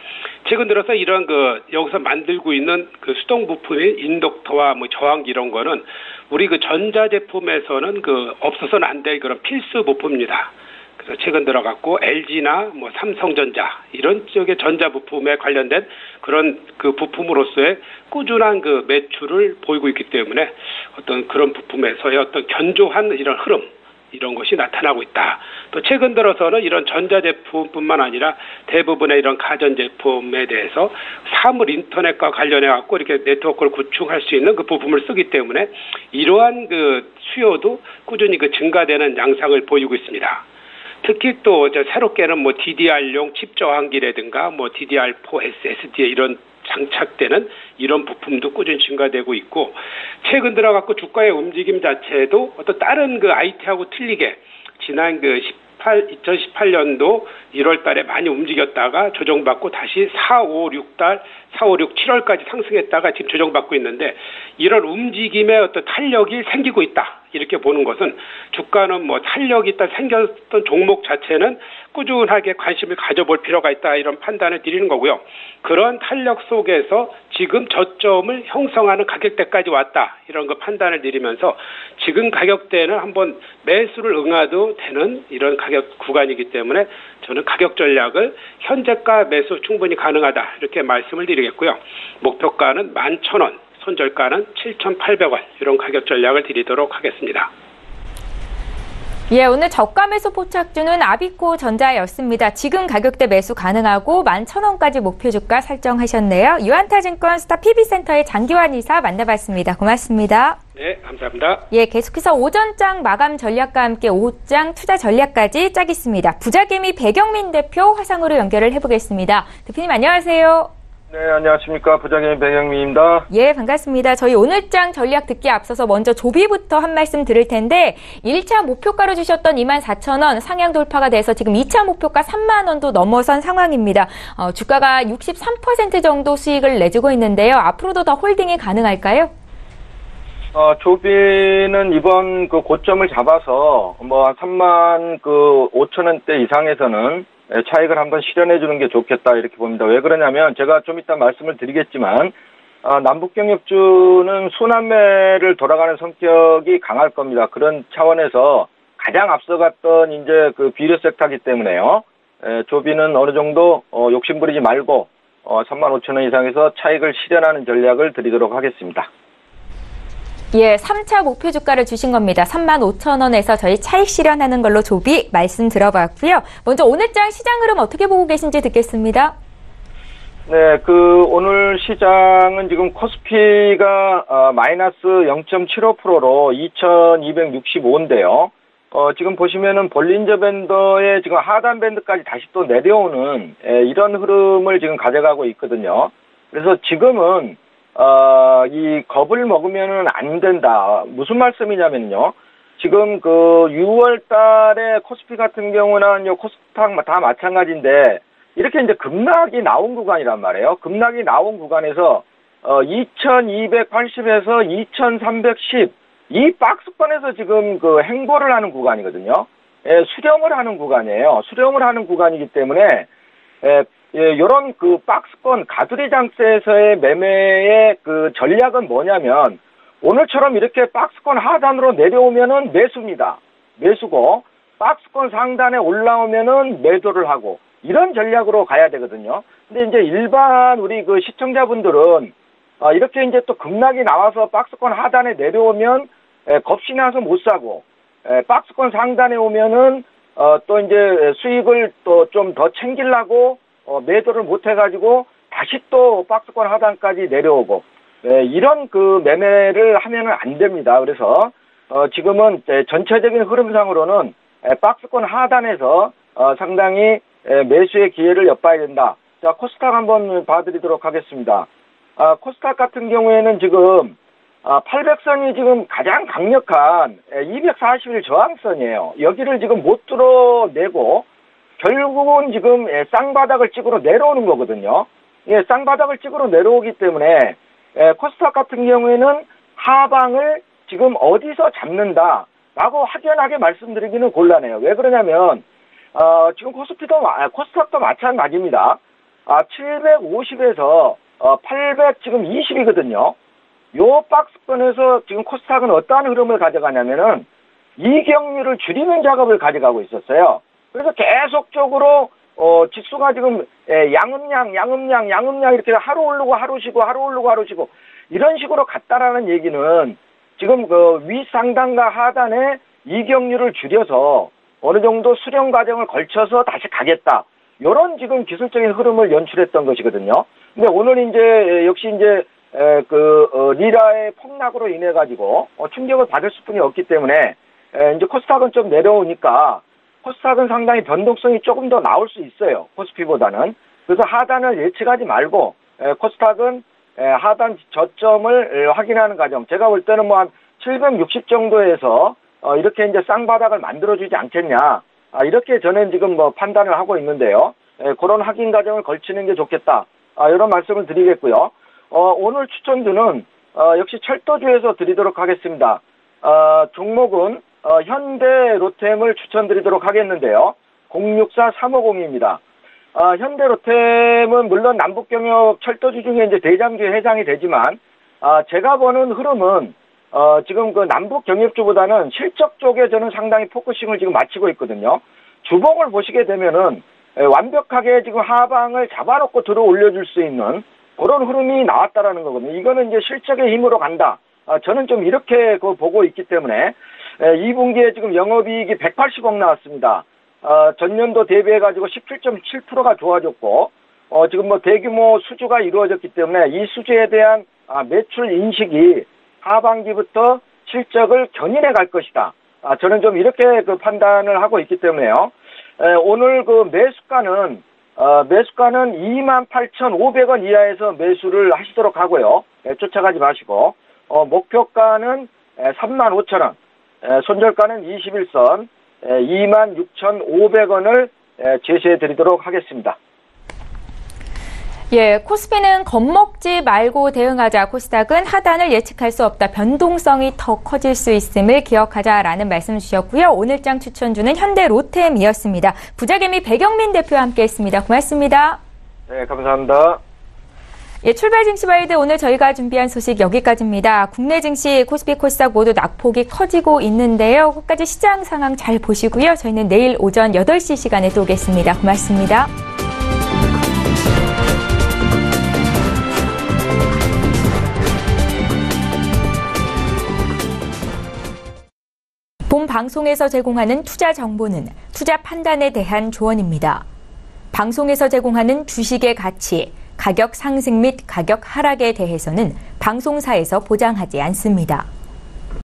최근 들어서 이런 여기서 만들고 있는 그 수동 부품인 인덕터와 저항기 이런 거는 우리 그 전자 제품에서는 없어서는 안 될 그런 필수 부품입니다. 그래서 최근 들어갔고 LG나 삼성전자 이런 쪽의 전자 부품에 관련된 그런 그 부품으로서의 꾸준한 그 매출을 보이고 있기 때문에 어떤 그런 부품에서의 어떤 견조한 이런 흐름 이런 것이 나타나고 있다. 또 최근 들어서는 이런 전자제품뿐만 아니라 대부분의 이런 가전제품에 대해서 사물 인터넷과 관련해 갖고 이렇게 네트워크를 구축할 수 있는 그 부품을 쓰기 때문에 이러한 그 수요도 꾸준히 그 증가되는 양상을 보이고 있습니다. 특히 또 새롭게는 뭐 DDR용 칩 저항기라든가 뭐 DDR4 SSD에 이런 장착되는 이런 부품도 꾸준히 증가되고 있고, 최근 들어갖고 주가의 움직임 자체도 어떤 다른 그 IT하고 틀리게 지난 그 2018년도 1월 달에 많이 움직였다가 조정받고 다시 4, 5, 6, 7월까지 상승했다가 지금 조정받고 있는데, 이런 움직임의 어떤 탄력이 생기고 있다. 이렇게 보는 것은 주가는 뭐 탄력이 일단 생겼던 종목 자체는 꾸준하게 관심을 가져볼 필요가 있다, 이런 판단을 드리는 거고요. 그런 탄력 속에서 지금 저점을 형성하는 가격대까지 왔다, 이런 거 판단을 드리면서 지금 가격대는 한번 매수를 응해도 되는 이런 가격 구간이기 때문에 저는 가격 전략을 현재가 매수 충분히 가능하다, 이렇게 말씀을 드리겠고요. 목표가는 11,000원, 손절가는 7,800원, 이런 가격 전략을 드리도록 하겠습니다. 예, 오늘 저가 매수 포착주는 아비코 전자였습니다. 지금 가격대 매수 가능하고 11,000원까지 목표 주가 설정하셨네요. 유한타증권 스타 PB센터의 장기환 이사 만나봤습니다. 고맙습니다. 네, 감사합니다. 예, 계속해서 오전장 마감 전략과 함께 오후장 투자 전략까지 짜겠습니다. 부자개미 배경민 대표 화상으로 연결을 해보겠습니다. 대표님 안녕하세요. 네, 안녕하십니까. 부장님 배경민입니다. 예, 반갑습니다. 저희 오늘장 전략 듣기 앞서서 먼저 조비부터 한 말씀 드릴 텐데 1차 목표가로 주셨던 24,000원 상향 돌파가 돼서 지금 2차 목표가 3만 원도 넘어선 상황입니다. 주가가 63% 정도 수익을 내주고 있는데요. 앞으로도 더 홀딩이 가능할까요? 조비는 이번 그 고점을 잡아서 뭐 3만 5천원대 이상에서는 차익을 한번 실현해 주는 게 좋겠다, 이렇게 봅니다. 왜 그러냐면 제가 좀 이따 말씀을 드리겠지만 남북경협주는 순환매를 돌아가는 성격이 강할 겁니다. 그런 차원에서 가장 앞서갔던 이제 그 비료 섹터이기 때문에요. 조비는 어느 정도 욕심부리지 말고 35,000원 이상에서 차익을 실현하는 전략을 드리도록 하겠습니다. 예, 3차 목표 주가를 주신 겁니다. 35,000원에서 저희 차익 실현하는 걸로 조비 말씀 들어봤고요. 먼저 오늘장 시장 흐름 어떻게 보고 계신지 듣겠습니다. 네, 오늘 시장은 지금 코스피가 마이너스 0.75%로 2,265인데요. 지금 보시면은 볼린저 밴더의 지금 하단 밴드까지 다시 또 내려오는 이런 흐름을 지금 가져가고 있거든요. 그래서 지금은 이 겁을 먹으면은 안 된다. 무슨 말씀이냐면요. 지금 6월 달에 코스피 같은 경우는 코스닥 다 마찬가지인데 이렇게 이제 급락이 나온 구간이란 말이에요. 급락이 나온 구간에서 2280에서 2310 이 박스권에서 지금 행보를 하는 구간이거든요. 수렴을 하는 구간이에요. 수렴을 하는 구간이기 때문에 요런 박스권 가두리 장세에서의 매매의 전략은 뭐냐면 오늘처럼 이렇게 박스권 하단으로 내려오면은 매수입니다. 매수고 박스권 상단에 올라오면은 매도를 하고 이런 전략으로 가야 되거든요. 근데 이제 일반 우리 시청자분들은 이렇게 이제 또 급락이 나와서 박스권 하단에 내려오면 겁이 나서 못 사고 박스권 상단에 오면은 또 이제 수익을 또 좀 더 챙기려고 매도를 못 해가지고 다시 또 박스권 하단까지 내려오고 이런 매매를 하면은 안 됩니다. 그래서 지금은 전체적인 흐름상으로는 박스권 하단에서 상당히 매수의 기회를 엿봐야 된다. 자, 코스닥 한번 봐드리도록 하겠습니다. 코스닥 같은 경우에는 지금 800선이 지금 가장 강력한 240일 저항선이에요. 여기를 지금 못 뚫어내고 결국은 지금 쌍바닥을 찍으러 내려오는 거거든요. 예, 쌍바닥을 찍으러 내려오기 때문에 코스닥 같은 경우에는 하방을 지금 어디서 잡는다라고 확연하게 말씀드리기는 곤란해요. 왜 그러냐면 지금 코스닥도 마찬가지입니다. 750에서 800 지금 20이거든요. 요 박스권에서 지금 코스닥은 어떠한 흐름을 가져가냐면은 이격률을 줄이는 작업을 가져가고 있었어요. 그래서 계속적으로 지수가 지금 양음양 이렇게 하루 오르고 하루 쉬고 하루 오르고 하루 쉬고 이런 식으로 갔다라는 얘기는 지금 위 상단과 하단에 이격률을 줄여서 어느 정도 수령 과정을 걸쳐서 다시 가겠다. 이런 지금 기술적인 흐름을 연출했던 것이거든요. 근데 오늘 이제 역시 이제 리라의 폭락으로 인해 가지고 충격을 받을 수뿐이 없기 때문에 이제 코스닥은 좀 내려오니까 코스닥은 상당히 변동성이 조금 더 나올 수 있어요. 코스피보다는. 그래서 하단을 예측하지 말고 코스닥은 하단 저점을 확인하는 과정. 제가 볼 때는 뭐 한 760 정도에서 이렇게 이제 쌍바닥을 만들어주지 않겠냐. 이렇게 저는 지금 뭐 판단을 하고 있는데요. 그런 확인 과정을 걸치는 게 좋겠다. 이런 말씀을 드리겠고요. 오늘 추천주는 역시 철도주에서 드리도록 하겠습니다. 종목은 현대 로템을 추천드리도록 하겠는데요. 064350입니다. 현대 로템은 물론 남북경협 철도주 중에 이제 대장주에 해당이 되지만 제가 보는 흐름은 지금 그 남북경협주보다는 실적 쪽에 저는 상당히 포커싱을 지금 맞추고 있거든요. 주봉을 보시게 되면은 완벽하게 지금 하방을 잡아놓고 들어 올려줄 수 있는 그런 흐름이 나왔다라는 거거든요. 이거는 이제 실적의 힘으로 간다. 저는 좀 이렇게 보고 있기 때문에 2분기에 지금 영업이익이 180억 나왔습니다. 전년도 대비해가지고 17.7%가 좋아졌고 지금 뭐 대규모 수주가 이루어졌기 때문에 이 수주에 대한 매출 인식이 하반기부터 실적을 견인해 갈 것이다. 저는 좀 이렇게 그 판단을 하고 있기 때문에요. 오늘 그 매수가는 28,500원 이하에서 매수를 하시도록 하고요. 쫓아가지 마시고 목표가는 35,000원, 손절가는 21선 26,500원을 제시해 드리도록 하겠습니다. 예, 코스피는 겁먹지 말고 대응하자. 코스닥은 하단을 예측할 수 없다. 변동성이 더 커질 수 있음을 기억하자라는 말씀 주셨고요. 오늘장 추천주는 현대 로템이었습니다. 부자개미 배경민 대표와 함께했습니다. 고맙습니다. 네, 감사합니다. 예, 출발 증시와이드 오늘 저희가 준비한 소식 여기까지입니다. 국내 증시 코스피 코스닥 모두 낙폭이 커지고 있는데요. 끝까지 시장 상황 잘 보시고요. 저희는 내일 오전 8시 시간에 또 오겠습니다. 고맙습니다. 본 방송에서 제공하는 투자 정보는 투자 판단에 대한 조언입니다. 방송에서 제공하는 주식의 가치, 가격 상승 및 가격 하락에 대해서는 방송사에서 보장하지 않습니다.